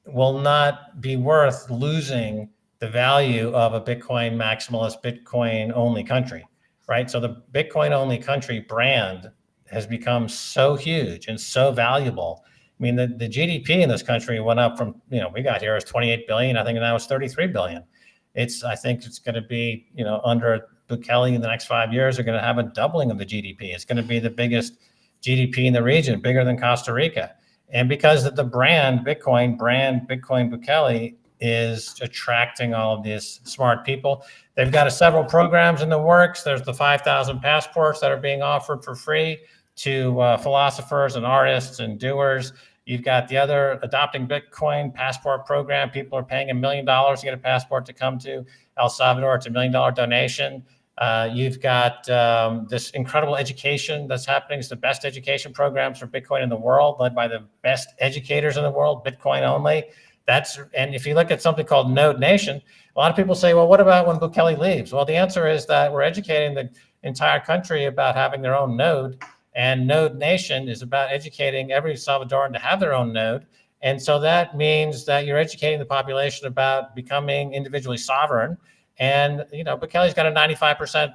will not be worth losing the value of a Bitcoin maximalist, Bitcoin only country, right? So the Bitcoin only country brand has become so huge and so valuable. I mean, the GDP in this country went up from, we got here as 28 billion. I think now it's 33 billion. I think it's going to be, under Bukele in the next 5 years, they're going to have a doubling of the GDP. It's going to be the biggest GDP in the region, bigger than Costa Rica. And because of the brand Bitcoin Bukele is attracting all of these smart people. They've got several programs in the works. There's the 5,000 passports that are being offered for free to philosophers and artists and doers. You've got the other Adopting Bitcoin passport program. People are paying $1 million to get a passport to come to El Salvador. It's $1 million donation. You've got this incredible education that's happening. It's the best education programs for Bitcoin in the world, led by the best educators in the world, Bitcoin only. And if you look at something called Node Nation, a lot of people say, well, what about when Bukele leaves? Well, the answer is that we're educating the entire country about having their own node. And Node Nation is about educating every Salvadoran to have their own node. And so that means that you're educating the population about becoming individually sovereign. And, Bukele's got a 95%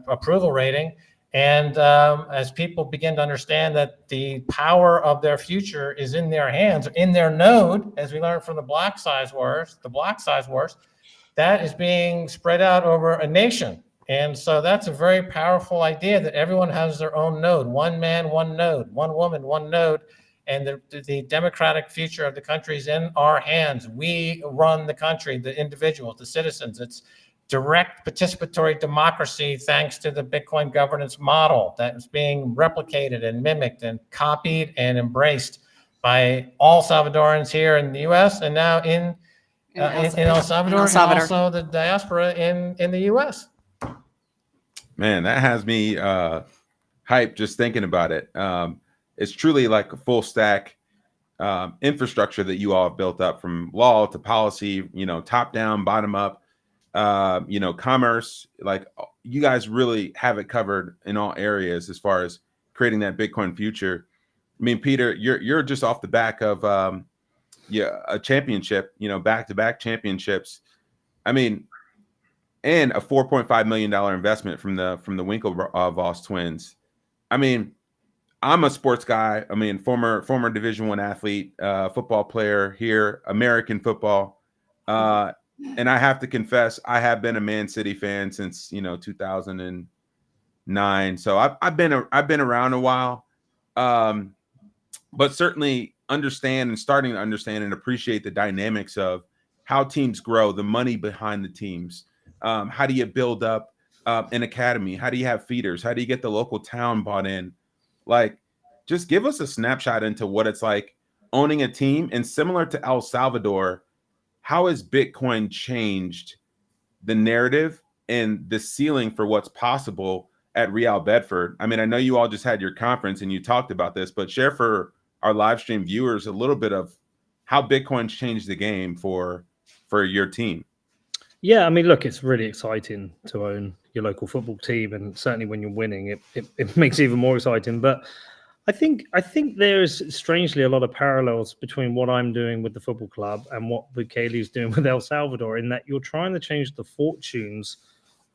approval rating. And as people begin to understand that the power of their future is in their hands, in their node, as we learned from the block size wars, that is being spread out over a nation. And so that's a very powerful idea that everyone has their own node, one man, one node, one woman, one node. And the democratic future of the country is in our hands. We run the country, the individuals, the citizens. It's direct participatory democracy thanks to the Bitcoin governance model that is being replicated and mimicked and copied and embraced by all Salvadorans here in the U.S. and now in El Salvador, and also the diaspora in the U.S. Man, that has me hyped just thinking about it. It's truly like a full stack infrastructure that you all have built up, from law to policy, top down, bottom up. Commerce, like you guys really have it covered in all areas as far as creating that Bitcoin future. I mean, Peter, you're just off the back of a championship, back-to-back championships. I mean, and a $4.5 million investment from the Winklevoss twins. I mean, I'm a sports guy. I mean, former Division I athlete, football player here, American football. And I have to confess, I have been a Man City fan since 2009. So I've been around a while, but certainly starting to understand and appreciate the dynamics of how teams grow, the money behind the teams. How do you build up an academy? How do you have feeders? How do you get the local town bought in? Like, just give us a snapshot into what it's like owning a team. And similar to El Salvador, how has Bitcoin changed the narrative and the ceiling for what's possible at Real Bedford? I mean, I know you all just had your conference and you talked about this, but share for our live stream viewers a little bit of how Bitcoin's changed the game for your team. Yeah, I mean, look, it's really exciting to own your local football team, and certainly when you're winning, it makes it even more exciting. But I think there's strangely a lot of parallels between what I'm doing with the football club and what Bukele's doing with El Salvador, in that you're trying to change the fortunes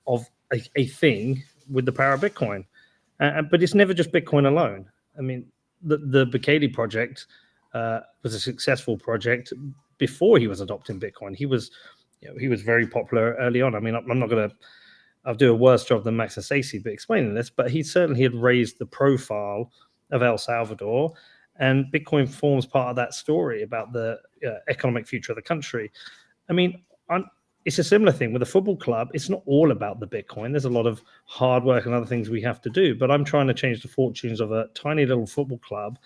of a thing with the power of Bitcoin. But it's never just Bitcoin alone. I mean, the Bukele project was a successful project before he was adopting Bitcoin. He was very popular early on. I mean, I'm not going to. I'll do a worse job than Max and Stacy but explaining this, but he certainly had raised the profile of El Salvador, and Bitcoin forms part of that story about the economic future of the country. I mean, it's a similar thing with a football club. It's not all about the Bitcoin. There's a lot of hard work and other things we have to do, but I'm trying to change the fortunes of a tiny little football club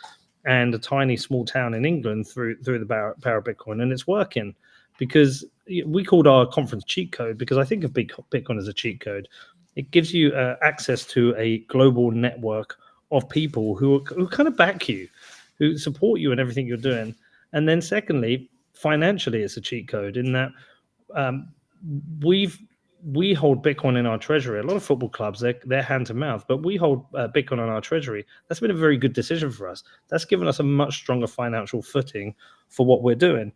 and a tiny small town in England through the power of Bitcoin, and it's working. Because we called our conference cheat code, because I think of Bitcoin as a cheat code. It gives you access to a global network of people who kind of back you, who support you in everything you're doing. And then secondly, financially, it's a cheat code in that we hold Bitcoin in our treasury. A lot of football clubs, they're hand to mouth, but we hold Bitcoin in our treasury. That's been a very good decision for us. That's given us a much stronger financial footing for what we're doing.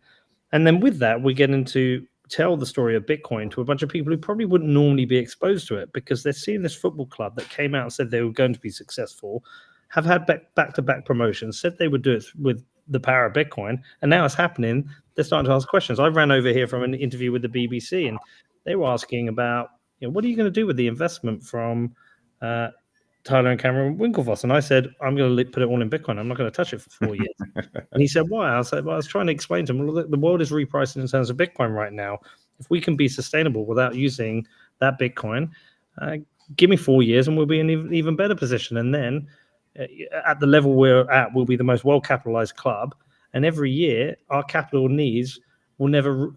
And then with that, we get into tell the story of Bitcoin to a bunch of people who probably wouldn't normally be exposed to it, because they're seeing this football club that came out and said they were going to be successful, have had back-to-back promotions, said they would do it with the power of Bitcoin, and now it's happening. They're starting to ask questions. I ran over here from an interview with the BBC, and they were asking about, what are you going to do with the investment from Tyler and Cameron Winklevoss? And I said, I'm going to put it all in Bitcoin. I'm not going to touch it for 4 years. And he said, why? I said, well, I was trying to explain to him, well, the world is repricing in terms of Bitcoin right now. If we can be sustainable without using that Bitcoin, give me 4 years and we'll be in an even better position. And then at the level we're at, we'll be the most well-capitalized club. And every year, our capital needs will never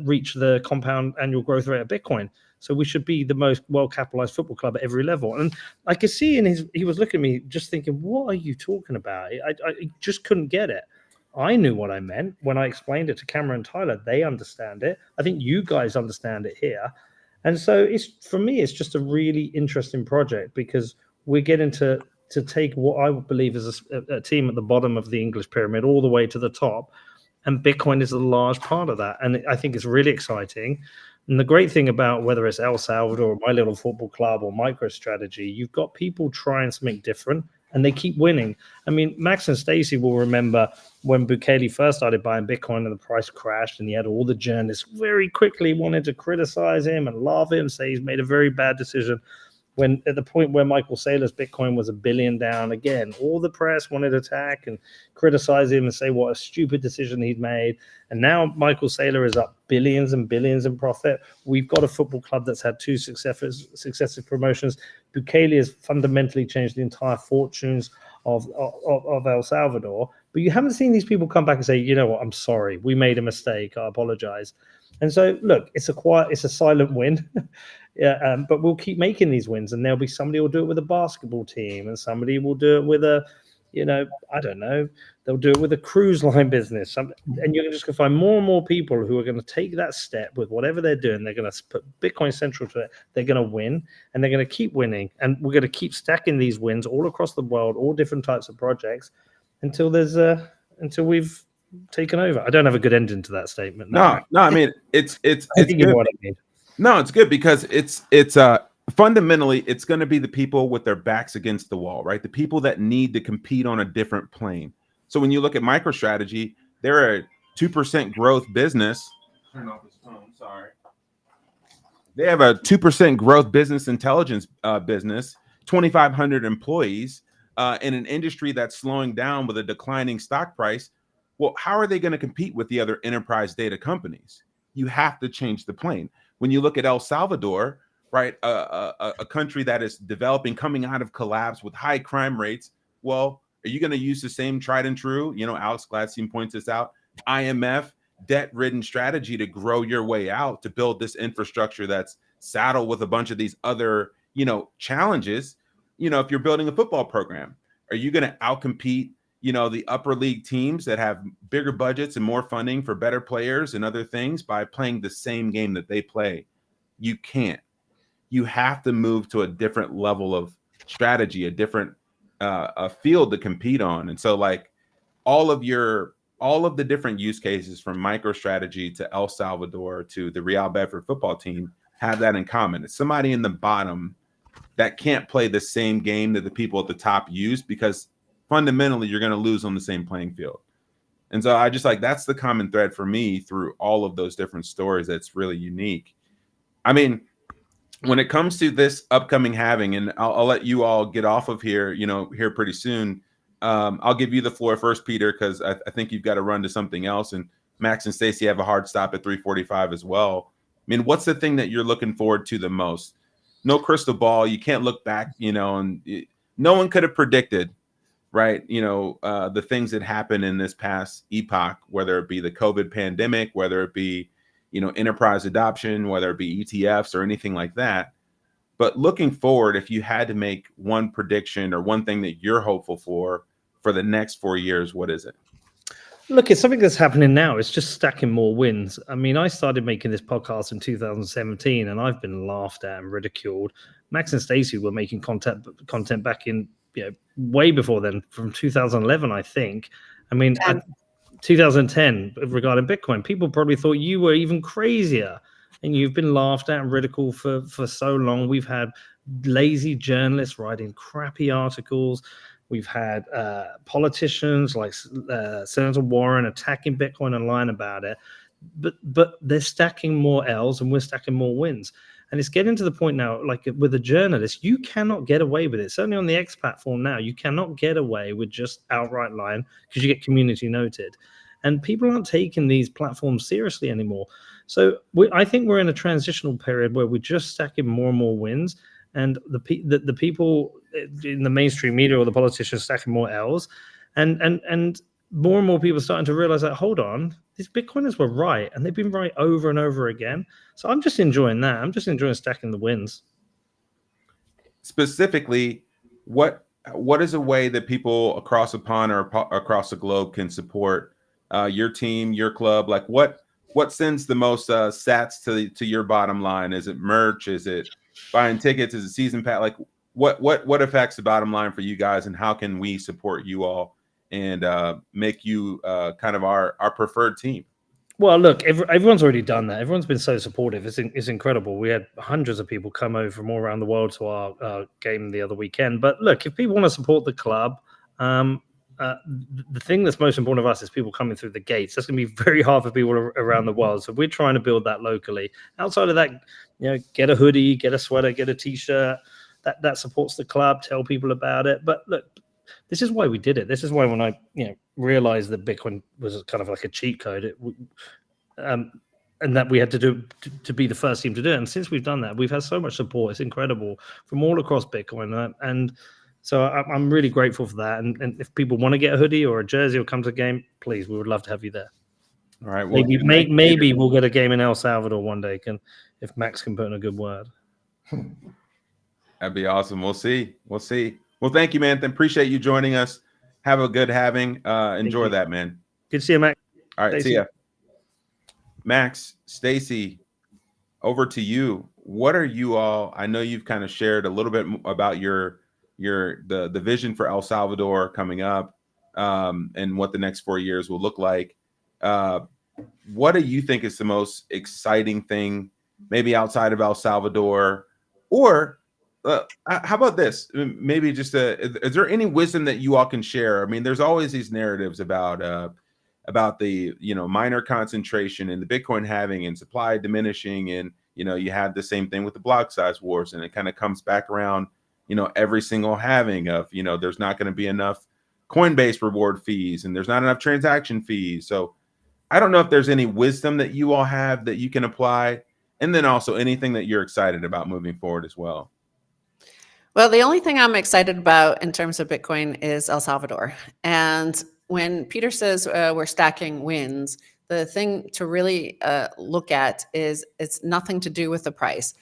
reach the compound annual growth rate of Bitcoin. So we should be the most well-capitalized football club at every level. And I could see he was looking at me just thinking, what are you talking about? I just couldn't get it. I knew what I meant when I explained it to Cameron and Tyler. They understand it. I think you guys understand it here. And so for me, it's just a really interesting project, because we're getting to take what I believe is a team at the bottom of the English pyramid all the way to the top. And Bitcoin is a large part of that. And I think it's really exciting. And the great thing about whether it's El Salvador or my little football club or MicroStrategy, you've got people trying something different and they keep winning. I mean, Max and Stacy will remember when Bukele first started buying Bitcoin and the price crashed, and he had all the journalists very quickly wanted to criticize him and laugh at him, say he's made a very bad decision. When at the point where Michael Saylor's Bitcoin was $1 billion down again, all the press wanted to attack and criticize him and say what a stupid decision he'd made. And now Michael Saylor is up billions and billions in profit. We've got a football club that's had 2 successive promotions. Bukele has fundamentally changed the entire fortunes of El Salvador. But you haven't seen these people come back and say, you know what, I'm sorry, we made a mistake, I apologize. And so, look, it's a silent win. Yeah, but we'll keep making these wins, and there'll be somebody will do it with a basketball team, and somebody will do it with a, I don't know, they'll do it with a cruise line business. And you're just going to find more and more people who are going to take that step with whatever they're doing. They're going to put Bitcoin central to it. They're going to win, and they're going to keep winning. And we're going to keep stacking these wins all across the world, all different types of projects, until we've taken over. I don't have a good ending to that statement. No, I mean it's I think you know what I mean. No, it's good because it's fundamentally it's going to be the people with their backs against the wall, right? The people that need to compete on a different plane. So when you look at MicroStrategy, they're a 2% growth business. Turn off this phone. Sorry. They have a 2% growth business intelligence business, 2,500 employees in an industry that's slowing down with a declining stock price. Well, how are they going to compete with the other enterprise data companies? You have to change the plane. When you look at El Salvador, right, a country that is developing, coming out of collapse with high crime rates, well, are you going to use the same tried and true, Alex Gladstein points this out, IMF debt-ridden strategy to grow your way out, to build this infrastructure that's saddled with a bunch of these other, challenges? If you're building a football program, are you going to outcompete the upper league teams that have bigger budgets and more funding for better players and other things by playing the same game that they play? You can't. You have to move to a different level of strategy, a different a field to compete on. And so like all of the different use cases from MicroStrategy to El Salvador to the Real Bedford football team have that in common. It's somebody in the bottom that can't play the same game that the people at the top use, because fundamentally you're going to lose on the same playing field. And so I just like, that's the common thread for me through all of those different stories. That's really unique. I mean, when it comes to this upcoming halving, and I'll let you all get off of here, here pretty soon. I'll give you the floor first, Peter, because I think you've got to run to something else. And Max and Stacy have a hard stop at 3:45 as well. I mean, what's the thing that you're looking forward to the most? No crystal ball. You can't look back, and no one could have predicted, right? The things that happened in this past epoch, whether it be the COVID pandemic, whether it be, enterprise adoption, whether it be ETFs or anything like that. But looking forward, if you had to make one prediction or one thing that you're hopeful for the next 4 years, what is it? Look, it's something that's happening now. It's just stacking more wins. I mean, I started making this podcast in 2017, and I've been laughed at and ridiculed. Max and Stacy were making content back in way before then, from 2011, I think. I mean, 2010 regarding Bitcoin. People probably thought you were even crazier, and you've been laughed at and ridiculed for so long. We've had lazy journalists writing crappy articles. We've had politicians like Senator Warren attacking Bitcoin and lying about it, but they're stacking more L's and we're stacking more wins. And it's getting to the point now, like with a journalist, you cannot get away with it. Certainly on the X platform now, you cannot get away with just outright lying because you get community noted. And people aren't taking these platforms seriously anymore. So I think we're in a transitional period where we're just stacking more and more wins. And the people in the mainstream media or the politicians stacking more L's. And more and more people are starting to realize that, hold on, these Bitcoiners were right. And they've been right over and over again. So I'm just enjoying that. I'm just enjoying stacking the wins. Specifically, what is a way that people across the pond or across the globe can support your team, your club? Like what sends the most sats to your bottom line? Is it merch? Is it buying tickets? Is it season pass? Like what affects the bottom line for you guys, and how can we support you all and make you kind of our preferred team? Well, look, everyone's already done that. Everyone's been so supportive. It's incredible. We had hundreds of people come over from all around the world to our game the other weekend. But look, if people want to support the club, the thing that's most important of us is people coming through the gates. That's going to be very hard for people around the world. So we're trying to build that locally. Outside of that, get a hoodie, get a sweater, get a T-shirt. That supports the club. Tell people about it. But look, this is why we did it. This is why when I realized that Bitcoin was kind of like a cheat code, and that we had to do to be the first team to do it. And since we've done that, we've had so much support. It's incredible from all across Bitcoin. And so I'm really grateful for that. And if people want to get a hoodie or a jersey or come to the game, please, we would love to have you there. All right. Well, maybe we'll get a game in El Salvador one day, if Max can put in a good word. That'd be awesome. We'll see. Well, thank you, man. Appreciate you joining us. Have a good halving. Enjoy that, man. Good to see you, Max. All right, Stacy. see ya. Max, Stacy, over to you. What are you all? I know you've kind of shared a little bit about the vision for El Salvador coming up, and what the next 4 years will look like. What do you think is the most exciting thing, maybe outside of El Salvador, or how about this? Maybe just is there any wisdom that you all can share? I mean, there's always these narratives about the miner concentration and the Bitcoin halving and supply diminishing, and you have the same thing with the block size wars, and it kind of comes back around every single halving of there's not going to be enough Coinbase reward fees and there's not enough transaction fees. So I don't know if there's any wisdom that you all have that you can apply, and then also anything that you're excited about moving forward as well. Well, the only thing I'm excited about in terms of Bitcoin is El Salvador. And when Peter says we're stacking wins, the thing to really look at is it's nothing to do with the price.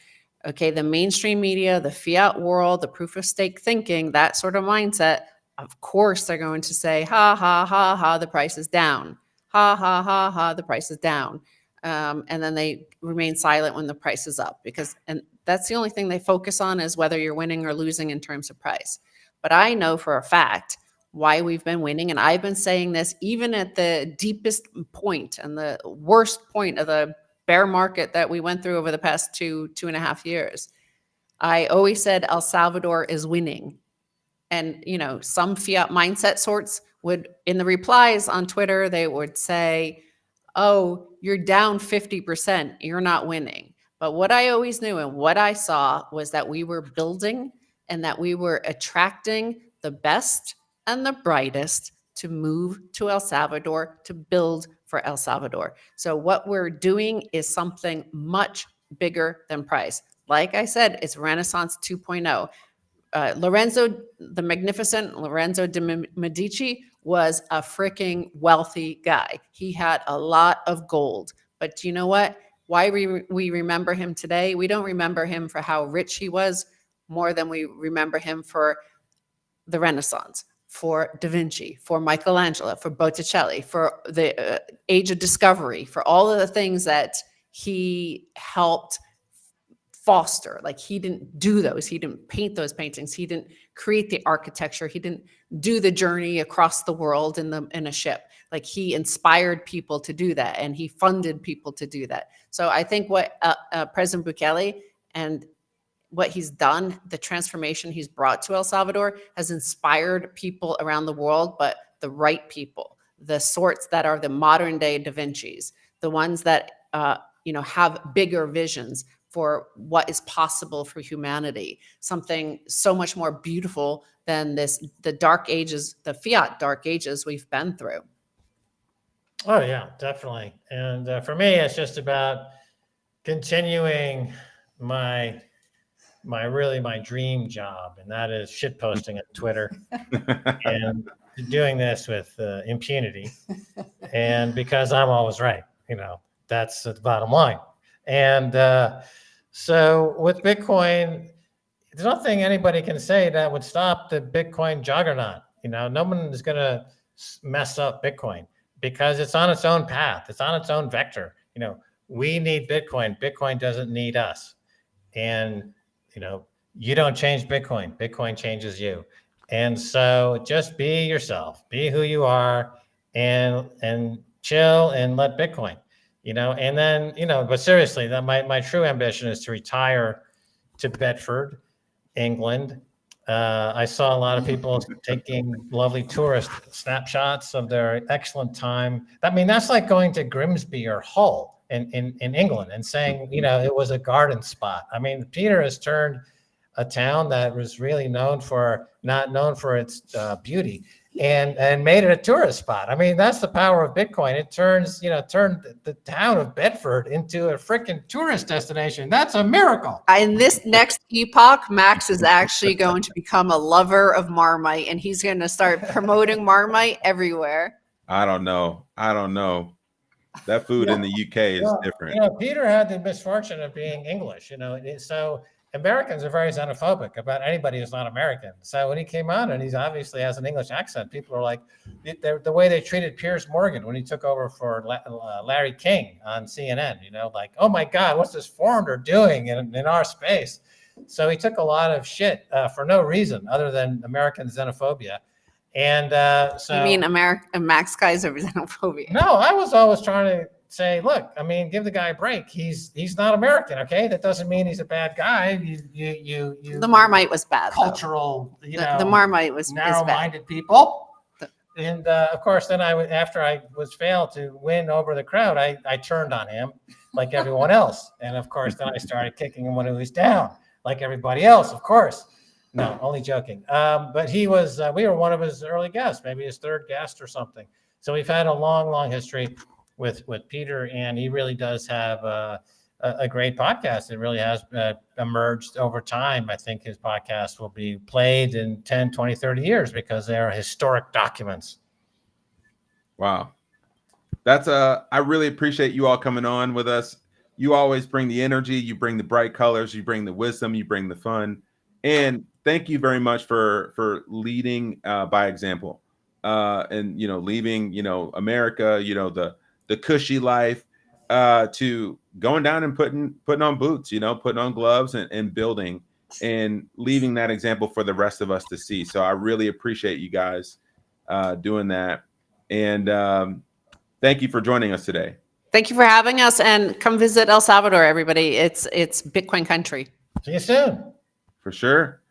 Okay, the mainstream media, the fiat world, the proof of stake thinking, that sort of mindset, of course, they're going to say, ha, ha, ha, ha, the price is down. Ha, ha, ha, ha, the price is down. And then they remain silent when the price is up, and that's the only thing they focus on is whether you're winning or losing in terms of price. But I know for a fact why we've been winning. And I've been saying this even at the deepest point and the worst point of the bear market that we went through over the past two and a half years. I always said El Salvador is winning. And, you know, some fiat mindset sorts would, in the replies on Twitter, they would say, oh, you're down 50%, you're not winning. But what I always knew and what I saw was that we were building and that we were attracting the best and the brightest to move to El Salvador, to build for El Salvador. So what we're doing is something much bigger than price. Like I said, it's Renaissance 2.0. Lorenzo, the magnificent Lorenzo de Medici, was a freaking wealthy guy. He had a lot of gold. But you know what? Why we remember him today? We don't remember him for how rich he was more than we remember him for the Renaissance, for Da Vinci, for Michelangelo, for Botticelli, for the Age of Discovery, for all of the things that he helped foster. Like, he didn't do those. He didn't paint those paintings. He didn't create the architecture. He didn't do the journey across the world in a ship. Like, he inspired people to do that, and he funded people to do that. So I think what President Bukele and what he's done, the transformation he's brought to El Salvador, has inspired people around the world, but the right people, the sorts that are the modern day Da Vinci's, the ones that have bigger visions for what is possible for humanity, something so much more beautiful than the dark ages, the fiat dark ages we've been through. Oh yeah, definitely. And for me, it's just about continuing my dream job, and that is shit posting on Twitter and doing this with impunity. And because I'm always right, that's the bottom line. And so with Bitcoin, there's nothing anybody can say that would stop the Bitcoin juggernaut. No one is going to mess up Bitcoin because it's on its own path. It's on its own vector. We need Bitcoin. Bitcoin doesn't need us. And, you don't change Bitcoin. Bitcoin changes you. And so just be yourself, be who you are, and chill and let Bitcoin, and then, but seriously, that my true ambition is to retire to Bedford, England. I saw a lot of people taking lovely tourist snapshots of their excellent time. That's like going to Grimsby or Hull in England and saying, it was a garden spot. Peter has turned a town that was really not known for its beauty and made it a tourist spot. That's the power of Bitcoin. It turned the town of Bedford into a freaking tourist destination. That's a miracle. In this next epoch, Max is actually going to become a lover of Marmite, and he's going to start promoting Marmite everywhere. I don't know. That food in the UK is different. Peter had the misfortune of being English, so Americans are very xenophobic about anybody who's not American. So when he came on and he obviously has an English accent, people are like, the way they treated Piers Morgan when he took over for Larry King on CNN, like, oh my God, what's this foreigner doing in our space? So he took a lot of shit for no reason other than American xenophobia. And so you mean Max Kaiser xenophobia? No, I was always trying to say, look, give the guy a break. He's not American, okay? That doesn't mean he's a bad guy. The Marmite was bad. Cultural, the Marmite was narrow-minded people. And of course, then after I was failed to win over the crowd, I turned on him like everyone else. And of course, then I started kicking him when he was down, like everybody else, of course. No, only joking. But he was, we were one of his early guests, maybe his third guest or something. So we've had a long, long history with Peter, and he really does have a great podcast. It really has emerged over time. I think his podcast will be played in 10, 20, 30 years because they are historic documents. Wow. That's I really appreciate you all coming on with us. You always bring the energy, you bring the bright colors, you bring the wisdom, you bring the fun. And thank you very much for leading by example. And leaving, America, the cushy life to going down and putting on boots, putting on gloves and building and leaving that example for the rest of us to see. So I really appreciate you guys doing that. And thank you for joining us today. Thank you for having us, and come visit El Salvador, everybody. It's Bitcoin country. See you soon. For sure.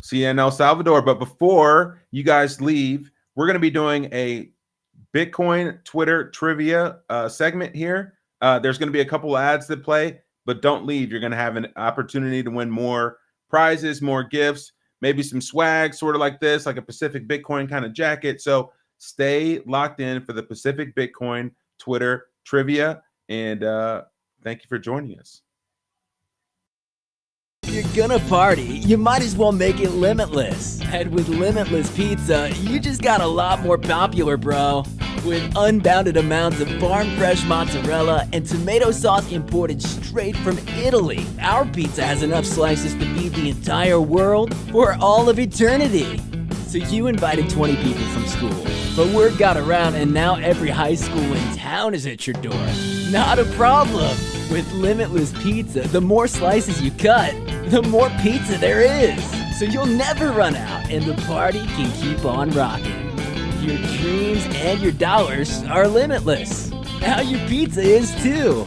See you in El Salvador. But before you guys leave, we're going to be doing a Bitcoin Twitter trivia segment here. There's going to be a couple ads that play, but don't leave. You're going to have an opportunity to win more prizes, more gifts, maybe some swag, sort of like this, like a Pacific Bitcoin kind of jacket. So stay locked in for the Pacific Bitcoin Twitter trivia. And thank you for joining us. If you're gonna party, you might as well make it limitless. And with Limitless Pizza, you just got a lot more popular, bro. With unbounded amounts of farm-fresh mozzarella and tomato sauce imported straight from Italy, our pizza has enough slices to feed the entire world for all of eternity. So you invited 20 people from school, but word got around and now every high school in town is at your door. Not a problem. With Limitless Pizza, the more slices you cut, the more pizza there is. So you'll never run out and the party can keep on rocking. Your dreams and your dollars are limitless. Now your pizza is too.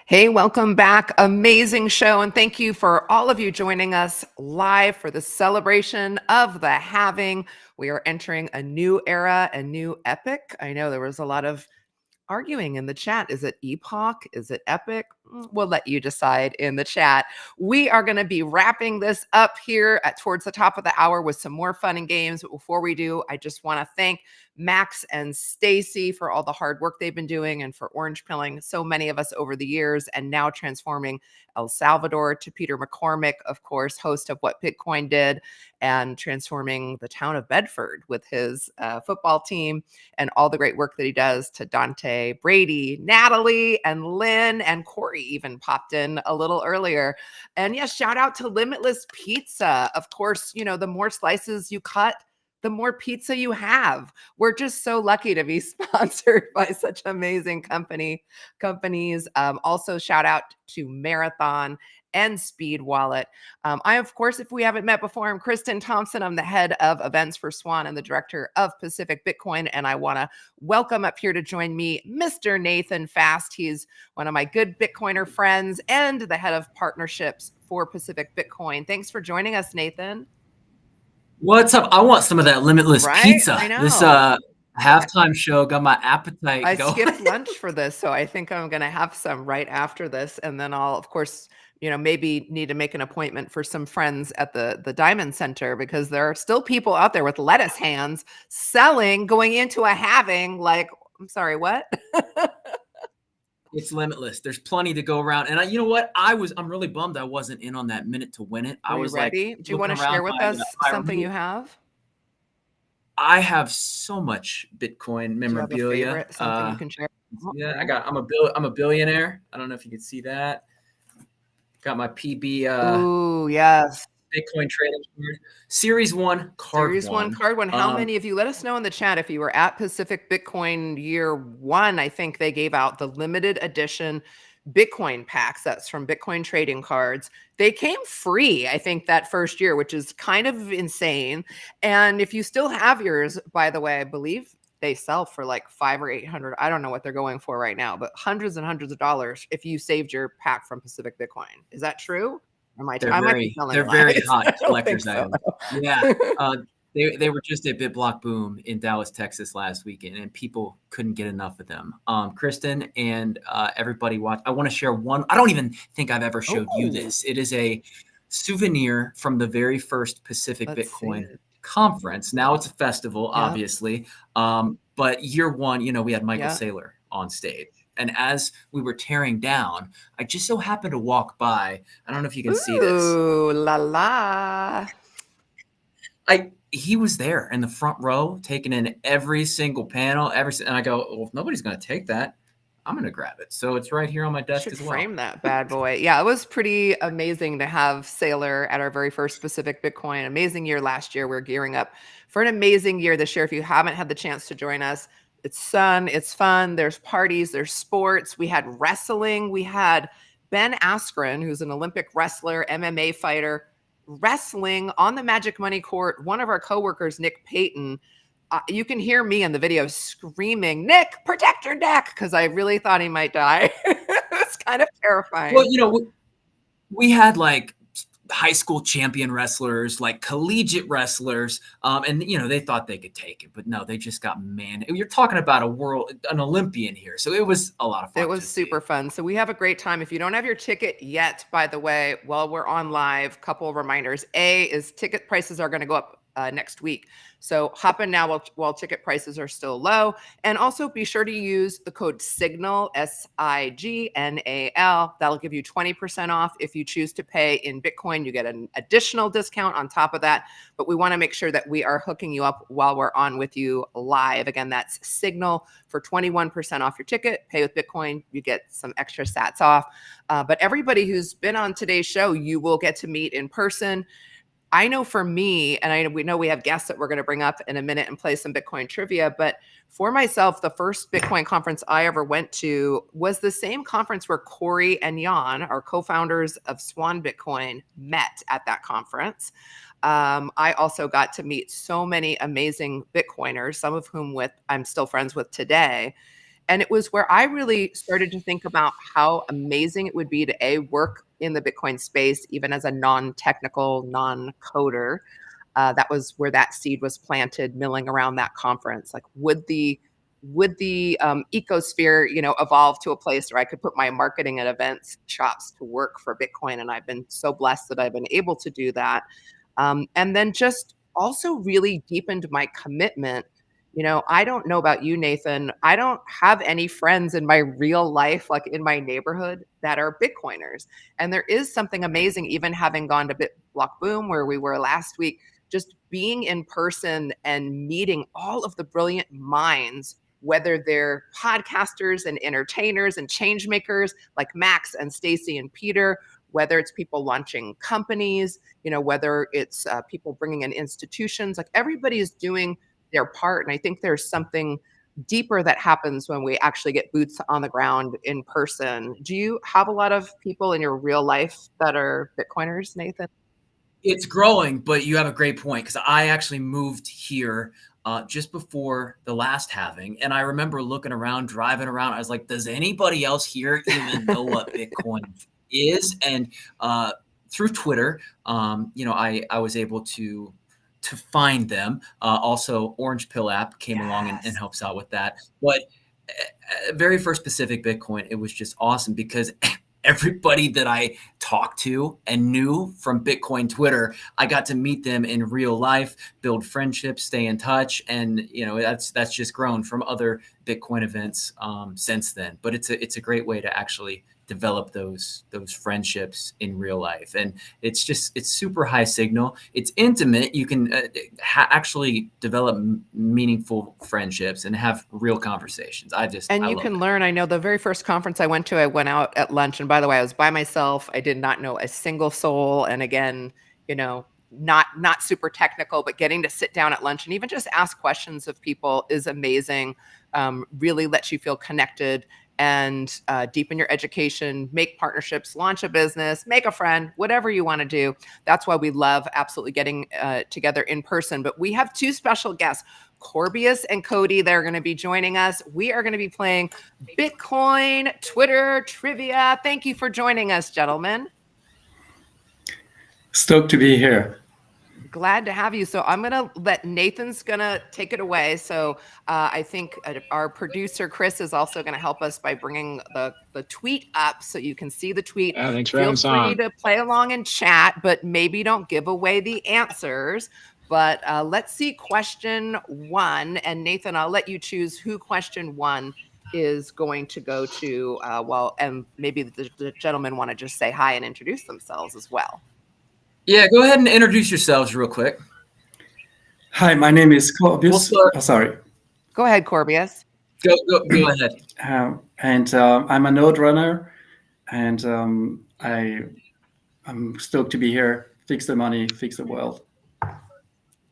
Hey, welcome back. Amazing show. And thank you for all of you joining us live for the celebration of the halving. We are entering a new era, a new epoch. I know there was a lot of arguing in the chat. Is it epoch? Is it epic? We'll let you decide in the chat. We are going to be wrapping this up here towards the top of the hour with some more fun and games. But before we do, I just want to thank Max and Stacy for all the hard work they've been doing and for orange pilling so many of us over the years and now transforming El Salvador, to Peter McCormick, of course, host of What Bitcoin Did, and transforming the town of Bedford with his football team and all the great work that he does, to Dante, Brady, Natalie, and Lynn, and Corey even popped in a little earlier. And yes, shout out to Limitless Pizza. Of course, you know, the more slices you cut, the more pizza you have. We're just so lucky to be sponsored by such amazing companies. Also, shout out to Marathon and Speed Wallet. I, of course, if we haven't met before, I'm Kristen Thompson. I'm the head of events for Swan and the director of Pacific Bitcoin. And I want to welcome up here to join me, Mr. Nathan Fast. He's one of my good Bitcoiner friends and the head of partnerships for Pacific Bitcoin. Thanks for joining us, Nathan. What's up? I want some of that Limitless pizza. I know. This halftime show got my appetite I going. skipped lunch for this, so I think I'm going to have some right after this. And then I'll, of course, you know, maybe need to make an appointment for some friends at the Diamond Center, because there are still people out there with lettuce hands selling, going into a halving. Like, I'm sorry, what? It's Limitless. There's plenty to go around. And you know what? I'm really bummed I wasn't in on that minute to win it. I was ready? Like, do you want to share with us something you have? I have so much Bitcoin memorabilia. Do you have a favorite, something you can share? Yeah, I'm a billionaire. I don't know if you can see that. Got my PB. Ooh, yes. Bitcoin trading card. Series 1 card. Series 1 card 1. How many of you? Let us know in the chat if you were at Pacific Bitcoin year 1. I think they gave out the limited edition Bitcoin packs. That's from Bitcoin Trading Cards. They came free, I think, that first year, which is kind of insane. And if you still have yours, by the way, I believe they sell for like $500 or $800. I don't know what they're going for right now, but hundreds and hundreds of dollars if you saved your pack from Pacific Bitcoin. Is that true? They're very hot collector's items. Yeah. They were just a BitBlock boom in Dallas, Texas last weekend, and people couldn't get enough of them. Kristen and everybody watch. I want to share one. I don't even think I've ever showed you this. It is a souvenir from the very first Pacific Bitcoin conference. Now it's a festival, obviously. But year 1, you know, we had Michael Saylor on stage. And as we were tearing down, I just so happened to walk by. I don't know if you can see this. Ooh, la la. He was there in the front row, taking in every single panel. And I go, well, if nobody's going to take that, I'm going to grab it. So it's right here on my desk as well. Frame that bad boy. Yeah, it was pretty amazing to have Saylor at our very first Pacific Bitcoin. Amazing year last year. We're gearing up for an amazing year this year. If you haven't had the chance to join us, it's sun, it's fun. There's parties, there's sports. We had wrestling. We had Ben Askren, who's an Olympic wrestler, MMA fighter, wrestling on the Magic Money court. One of our coworkers, Nick Payton, you can hear me in the video screaming, "Nick, protect your neck," because I really thought he might die. It's kind of terrifying. Well, we had like high school champion wrestlers, like collegiate wrestlers, and they thought they could take it, but no, they just got You're talking about an Olympian here, so it was a lot of fun. It was super fun. So we have a great time. If you don't have your ticket yet, by the way, while we're on live, couple of reminders. A is ticket prices are going to go up next week. So hop in now while ticket prices are still low. And also be sure to use the code SIGNAL, SIGNAL. That'll give you 20% off. If you choose to pay in Bitcoin, you get an additional discount on top of that. But we want to make sure that we are hooking you up while we're on with you live. Again, that's SIGNAL for 21% off your ticket. Pay with Bitcoin, you get some extra sats off. But everybody who's been on today's show, you will get to meet in person. I know for me, and we know we have guests that we're going to bring up in a minute and play some Bitcoin trivia, but for myself, the first Bitcoin conference I ever went to was the same conference where Corey and Jan, our co-founders of Swan Bitcoin, met at that conference. I also got to meet so many amazing Bitcoiners, some of whom I'm still friends with today. And it was where I really started to think about how amazing it would be to work in the Bitcoin space, even as a non-technical, non-coder. That was where that seed was planted, milling around that conference. Like, would the ecosphere, evolve to a place where I could put my marketing and events shops to work for Bitcoin? And I've been so blessed that I've been able to do that. And then just also really deepened my commitment. I don't know about you, Nathan. I don't have any friends in my real life, like in my neighborhood, that are Bitcoiners. And there is something amazing, even having gone to BitBlock Boom, where we were last week, just being in person and meeting all of the brilliant minds, whether they're podcasters and entertainers and change makers like Max and Stacy and Peter, whether it's people launching companies, whether it's people bringing in institutions, like everybody is doing their part. And I think there's something deeper that happens when we actually get boots on the ground in person. Do you have a lot of people in your real life that are Bitcoiners, Nathan? It's growing, but you have a great point, because I actually moved here just before the last halving. And I remember looking around, driving around. I was like, does anybody else here even know what Bitcoin is? And through Twitter, I was able to find them. Also, Orange Pill app came along and helps out with that. But very first Pacific Bitcoin, it was just awesome, because everybody that I talked to and knew from Bitcoin Twitter, I got to meet them in real life, build friendships, stay in touch. And, that's just grown from other Bitcoin events since then. But it's a great way to actually develop those friendships in real life. And it's super high signal. It's intimate. You can actually develop meaningful friendships and have real conversations. You can learn. I know the very first conference I went to, I went out at lunch. And by the way, I was by myself. I did not know a single soul. And again, not super technical, but getting to sit down at lunch and even just ask questions of people is amazing. Really lets you feel connected and deepen your education, make partnerships, launch a business, make a friend, whatever you want to do. That's why we love absolutely getting together in person. But we have two special guests, Corbius and Cody. They're going to be joining us. We are going to be playing Bitcoin Twitter trivia. Thank you for joining us, gentlemen. Stoked to be here. Glad to have you. So I'm going to let Nathan's going to take it away. So I think our producer, Chris, is also going to help us by bringing the tweet up so you can see the tweet. Thanks for Feel free to play along and chat, but maybe don't give away the answers. But let's see question 1. And Nathan, I'll let you choose who question 1 is going to go to. And maybe the gentlemen want to just say hi and introduce themselves as well. Yeah, go ahead and introduce yourselves real quick. Hi, my name is Corbius. Sorry. Go ahead, Corbius. Go ahead. I'm a node runner, and I'm stoked to be here. Fix the money, fix the world.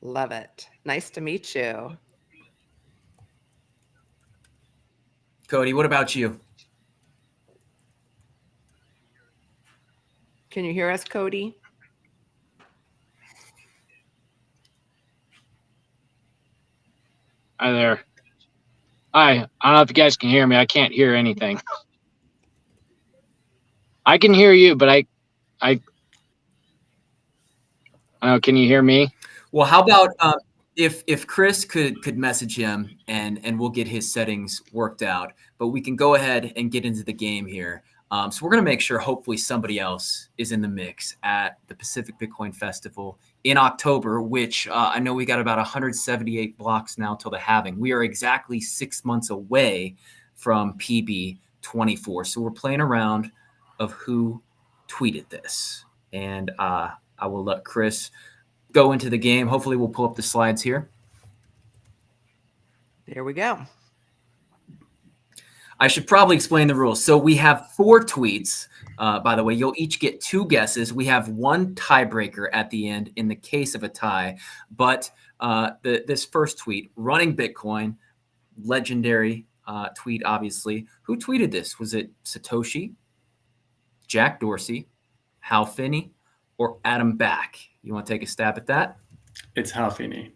Love it. Nice to meet you. Cody, what about you? Can you hear us, Cody? Hi there. Hi. I don't know if you guys can hear me. I can't hear anything. I can hear you, but I can you hear me? Well, how about if Chris could message him and we'll get his settings worked out, but we can go ahead and get into the game here. So we're going to make sure hopefully somebody else is in the mix at the Pacific Bitcoin Festival in October, which I know we got about 178 blocks now till the halving. We are exactly 6 months away from PB 24. So we're playing around of who tweeted this. And I will let Chris go into the game. Hopefully we'll pull up the slides here. There we go. I should probably explain the rules. So we have 4 tweets. By the way, you'll each get 2 guesses. We have 1 tiebreaker at the end in the case of a tie. But this first tweet, running Bitcoin, legendary tweet, obviously. Who tweeted this? Was it Satoshi, Jack Dorsey, Hal Finney, or Adam Back? You want to take a stab at that? It's Hal Finney.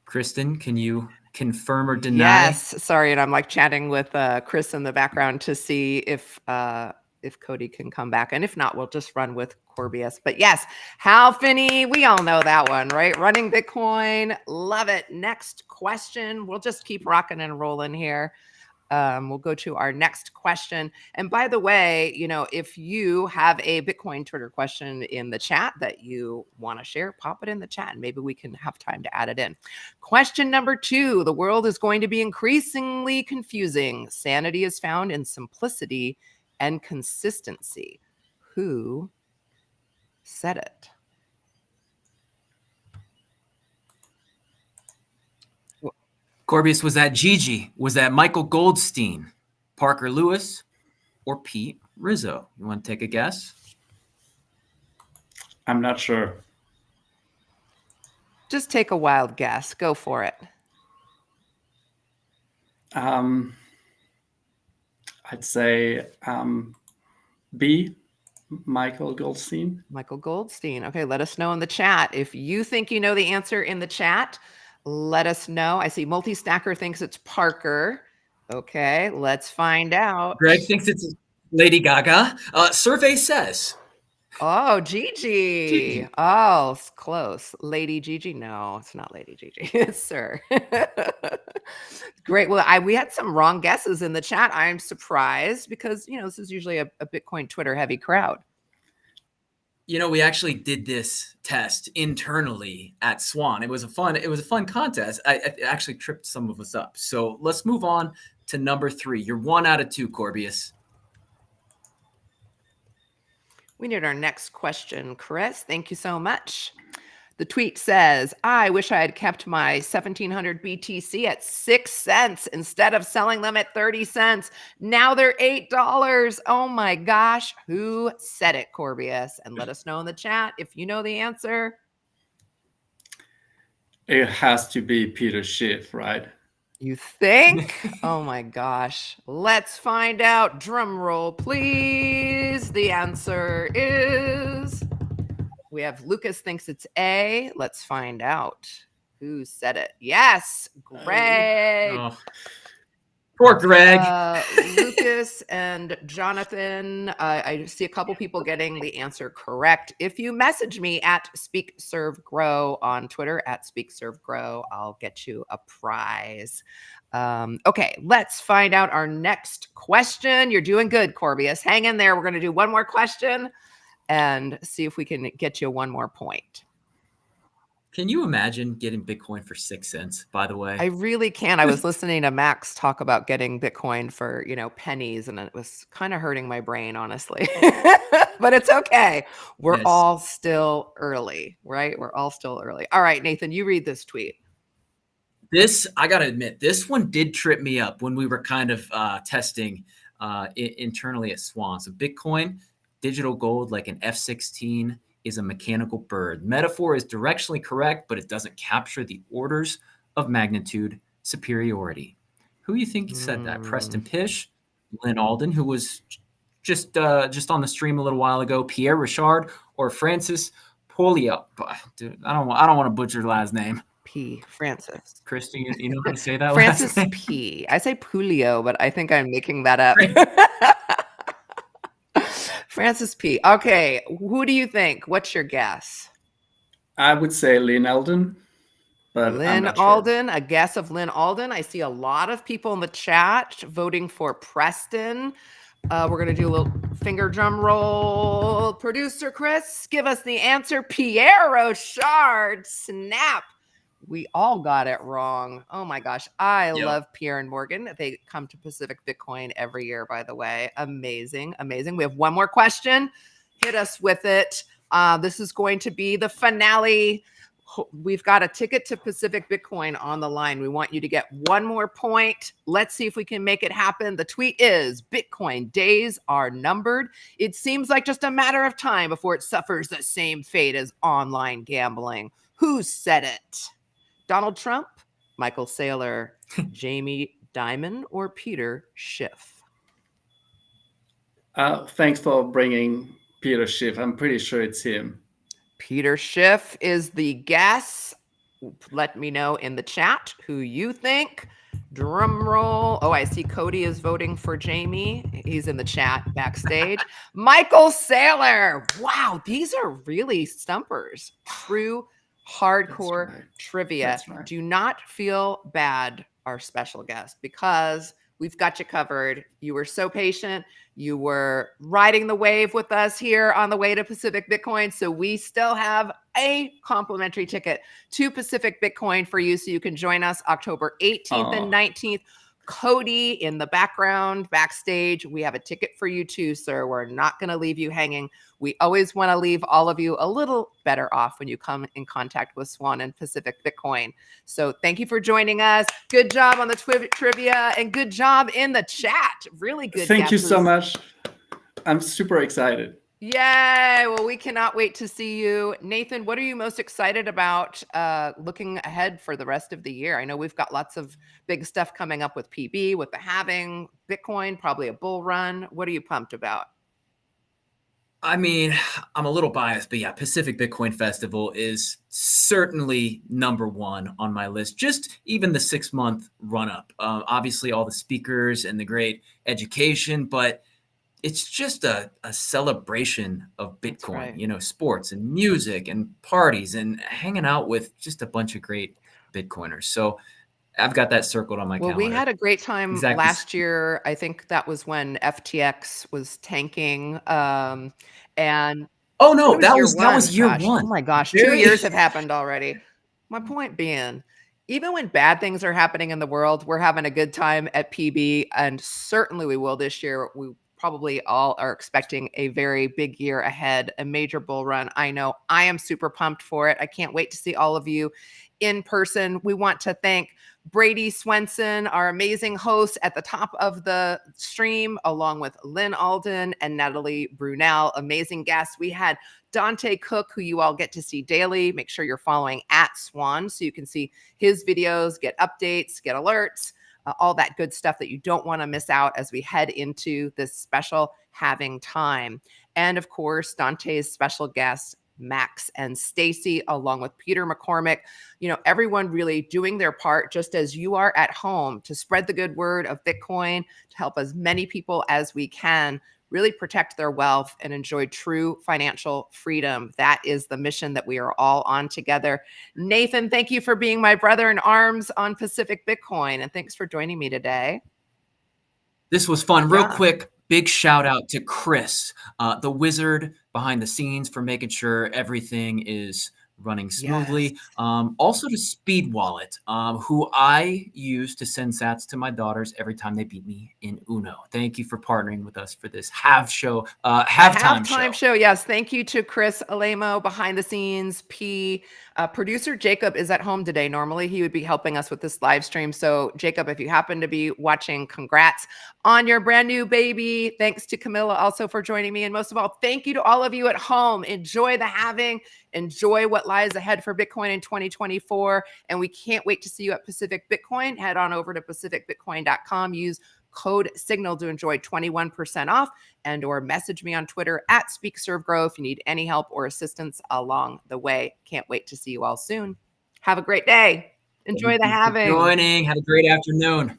Kristen, can you confirm or deny? Yes. Sorry, and I'm like chatting with Chris in the background to see if Cody can come back, and if not, we'll just run with Corbius. But yes, Hal Finney, we all know that one, right? Running Bitcoin, love it. Next question. We'll just keep rocking and rolling here. We'll go to our next question. And by the way, if you have a Bitcoin Twitter question in the chat that you want to share, pop it in the chat and maybe we can have time to add it in. Question number 2, the world is going to be increasingly confusing. Sanity is found in simplicity and consistency. Who said it? Corbius, was that Gigi? Was that Michael Goldstein, Parker Lewis, or Pete Rizzo? You want to take a guess? I'm not sure. Just take a wild guess. Go for it. I'd say B, Michael Goldstein. Michael Goldstein. Okay, let us know in the chat. If you think you know the answer in the chat, let us know. I see Multi-Stacker thinks it's Parker. Okay, let's find out. Greg thinks it's Lady Gaga. Survey says. Oh, Gigi. Oh, it's close. Lady Gigi. No, it's not Lady Gigi. It's Sir. Great. Well, we had some wrong guesses in the chat. I'm surprised because, this is usually a Bitcoin Twitter heavy crowd. We actually did this test internally at Swan. It was a fun contest. It actually tripped some of us up. So let's move on to number 3. You're 1 out of 2, Corbius. We need our next question, Chris. Thank you so much. The tweet says, I wish I had kept my 1700 BTC at 6 cents instead of selling them at 30 cents. Now they're $8. Oh my gosh. Who said it, Corbius? And let us know in the chat if you know the answer. It has to be Peter Schiff, right? You think? Oh my gosh. Let's find out. Drum roll, please. The answer is... We have Lucas thinks it's A. Let's find out who said it. Yes, Greg. Oh. Poor Greg. Lucas and Jonathan. I see a couple people getting the answer correct. If you message me at Speak Serve Grow on Twitter, at Speak Serve Grow, I'll get you a prize. Okay, let's find out our next question. You're doing good, Corbius. Hang in there. We're going to do one more question and see if we can get you one more point. Can you imagine getting Bitcoin for 6 cents, by the way? I really can. I was listening to Max talk about getting Bitcoin for, pennies, and it was kind of hurting my brain, honestly. But it's okay. We're all still early, right? We're all still early. All right, Nathan, you read this tweet. This, I got to admit, this one did trip me up when we were kind of testing internally at Swans. So Bitcoin, digital gold like an F16 is a mechanical bird. Metaphor is directionally correct, but it doesn't capture the orders of magnitude superiority. Who do you think said that? Preston Pish, Lynn Alden, who was just on the stream a little while ago, Pierre Richard, or Francis Polio. Dude, I don't want to butcher the last name. Francis. Christy, you know how to say that Francis last name? P. I say Pulio, but I think I'm making that up. Francis P. Okay, who do you think? What's your guess? I would say Lynn Alden. But Lynn Alden, a guess of Lynn Alden. I see a lot of people in the chat voting for Preston. We're going to do a little finger drum roll. Producer Chris, give us the answer. Pierre Rochard. Snap. We all got it wrong. Oh my gosh. I love Pierre and Morgan. They come to Pacific Bitcoin every year, by the way. Amazing. Amazing. We have one more question. Hit us with it. This is going to be the finale. We've got a ticket to Pacific Bitcoin on the line. We want you to get one more point. Let's see if we can make it happen. The tweet is Bitcoin days are numbered. It seems like just a matter of time before it suffers the same fate as online gambling. Who said it? Donald Trump, Michael Saylor, Jamie Dimon, or Peter Schiff? Thanks for bringing Peter Schiff. I'm pretty sure it's him. Peter Schiff is the guess. Let me know in the chat who you think. Drum roll. Oh, I see Cody is voting for Jamie. He's in the chat backstage. Michael Saylor. Wow, these are really stumpers. True hardcore trivia. Right. Do not feel bad, our special guest, because we've got you covered. You were so patient. You were riding the wave with us here on the way to Pacific Bitcoin. So we still have a complimentary ticket to Pacific Bitcoin for you. So you can join us October 18th and 19th. Cody in the background, backstage. We have a ticket for you too, sir. We're not going to leave you hanging. We always want to leave all of you a little better off when you come in contact with Swan and Pacific Bitcoin. So thank you for joining us. Good job on the trivia and good job in the chat. Really good. Thank you so much. I'm super excited. Yay. Well, we cannot wait to see you. Nathan, what are you most excited about looking ahead for the rest of the year? I know we've got lots of big stuff coming up with PB, with the halving, Bitcoin, probably a bull run. What are you pumped about? I mean, I'm a little biased, but yeah, Pacific Bitcoin Festival is certainly number one on my list. Just even the 6-month run up. Obviously, all the speakers and the great education, but it's just a celebration of Bitcoin, right. You know, sports and music and parties and hanging out with just a bunch of great Bitcoiners. So I've got that circled on my calendar. Well, we had a great time Exactly. last year. I think that was when FTX was tanking. And oh no, that year was year gosh. one. Oh my gosh, Very- 2 years have happened already. My point being, even when bad things are happening in the world, we're having a good time at PB, and certainly we will this year. We probably all are expecting a very big year ahead, a major bull run. I know I am super pumped for it. I can't wait to see all of you in person. We want to thank Brady Swenson, our amazing host at the top of the stream, along with Lynn Alden and Natalie Brunel, amazing guests. We had Dante Cook, who you all get to see daily. Make sure you're following at Swan so you can see his videos, get updates, get alerts, all that good stuff that you don't want to miss out as we head into this special halving time. And of course, Dante's special guests, Max and Stacy, along with Peter McCormick, you know, everyone really doing their part, just as you are at home, to spread the good word of Bitcoin, to help as many people as we can really protect their wealth and enjoy true financial freedom. That is the mission that we are all on together. Nathan, thank you for being my brother in arms on Pacific Bitcoin, and thanks for joining me today. This was fun. Real quick, big shout out to Chris, the wizard behind the scenes, for making sure everything is running smoothly. Also to Speed Wallet, who I use to send sats to my daughters every time they beat me in Uno. Thank you for partnering with us for this halftime show. Yes, thank you to Chris Alemo behind the scenes. Producer Jacob is at home today. Normally he would be helping us with this live stream. So Jacob, if you happen to be watching, congrats on your brand new baby. Thanks to Camilla also for joining me. And most of all, thank you to all of you at home. Enjoy the halving. Enjoy what lies ahead for Bitcoin in 2024. And we can't wait to see you at Pacific Bitcoin. Head on over to pacificbitcoin.com. Use code SIGNAL to enjoy 21% off, and or message me on Twitter at SpeakServeGrow if you need any help or assistance along the way. Can't wait to see you all soon. Have a great day. Enjoy the halving. Joining. Have a great afternoon.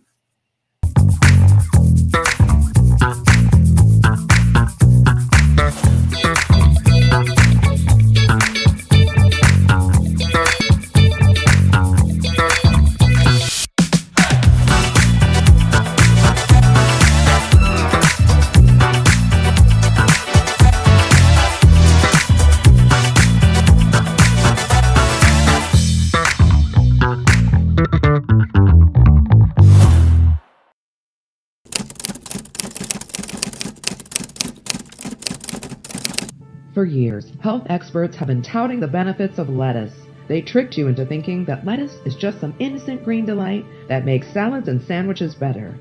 For years, health experts have been touting the benefits of lettuce. They tricked you into thinking that lettuce is just some innocent green delight that makes salads and sandwiches better.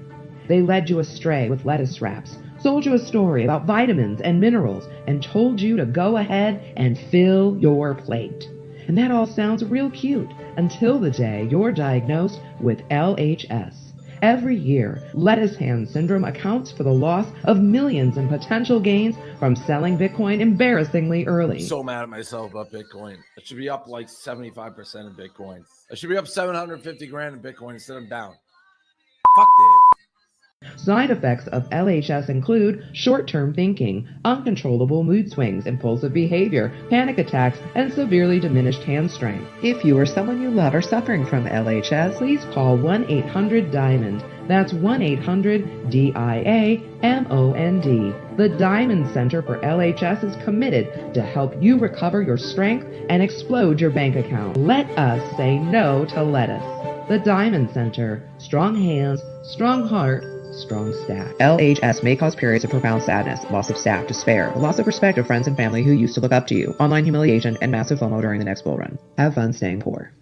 They led you astray with lettuce wraps, sold you a story about vitamins and minerals, and told you to go ahead and fill your plate. And that all sounds real cute until the day you're diagnosed with LHS. Every year, lettuce hand syndrome accounts for the loss of millions in potential gains from selling Bitcoin embarrassingly early. I'm so mad at myself about Bitcoin. I should be up like 75% in Bitcoin. I should be up 750 grand in Bitcoin instead of down. Fuck Dave. Side effects of LHS include short-term thinking, uncontrollable mood swings, impulsive behavior, panic attacks, and severely diminished hand strength. If you or someone you love are suffering from LHS, please call 1-800-DIAMOND. That's 1-800-DIAMOND. The Diamond Center for LHS is committed to help you recover your strength and explode your bank account. Let us say no to lettuce. The Diamond Center. Strong hands, strong heart, strong stack. LHS may cause periods of profound sadness, loss of staff, despair, loss of respect of friends and family who used to look up to you, online humiliation, and massive FOMO during the next bull run. Have fun staying poor.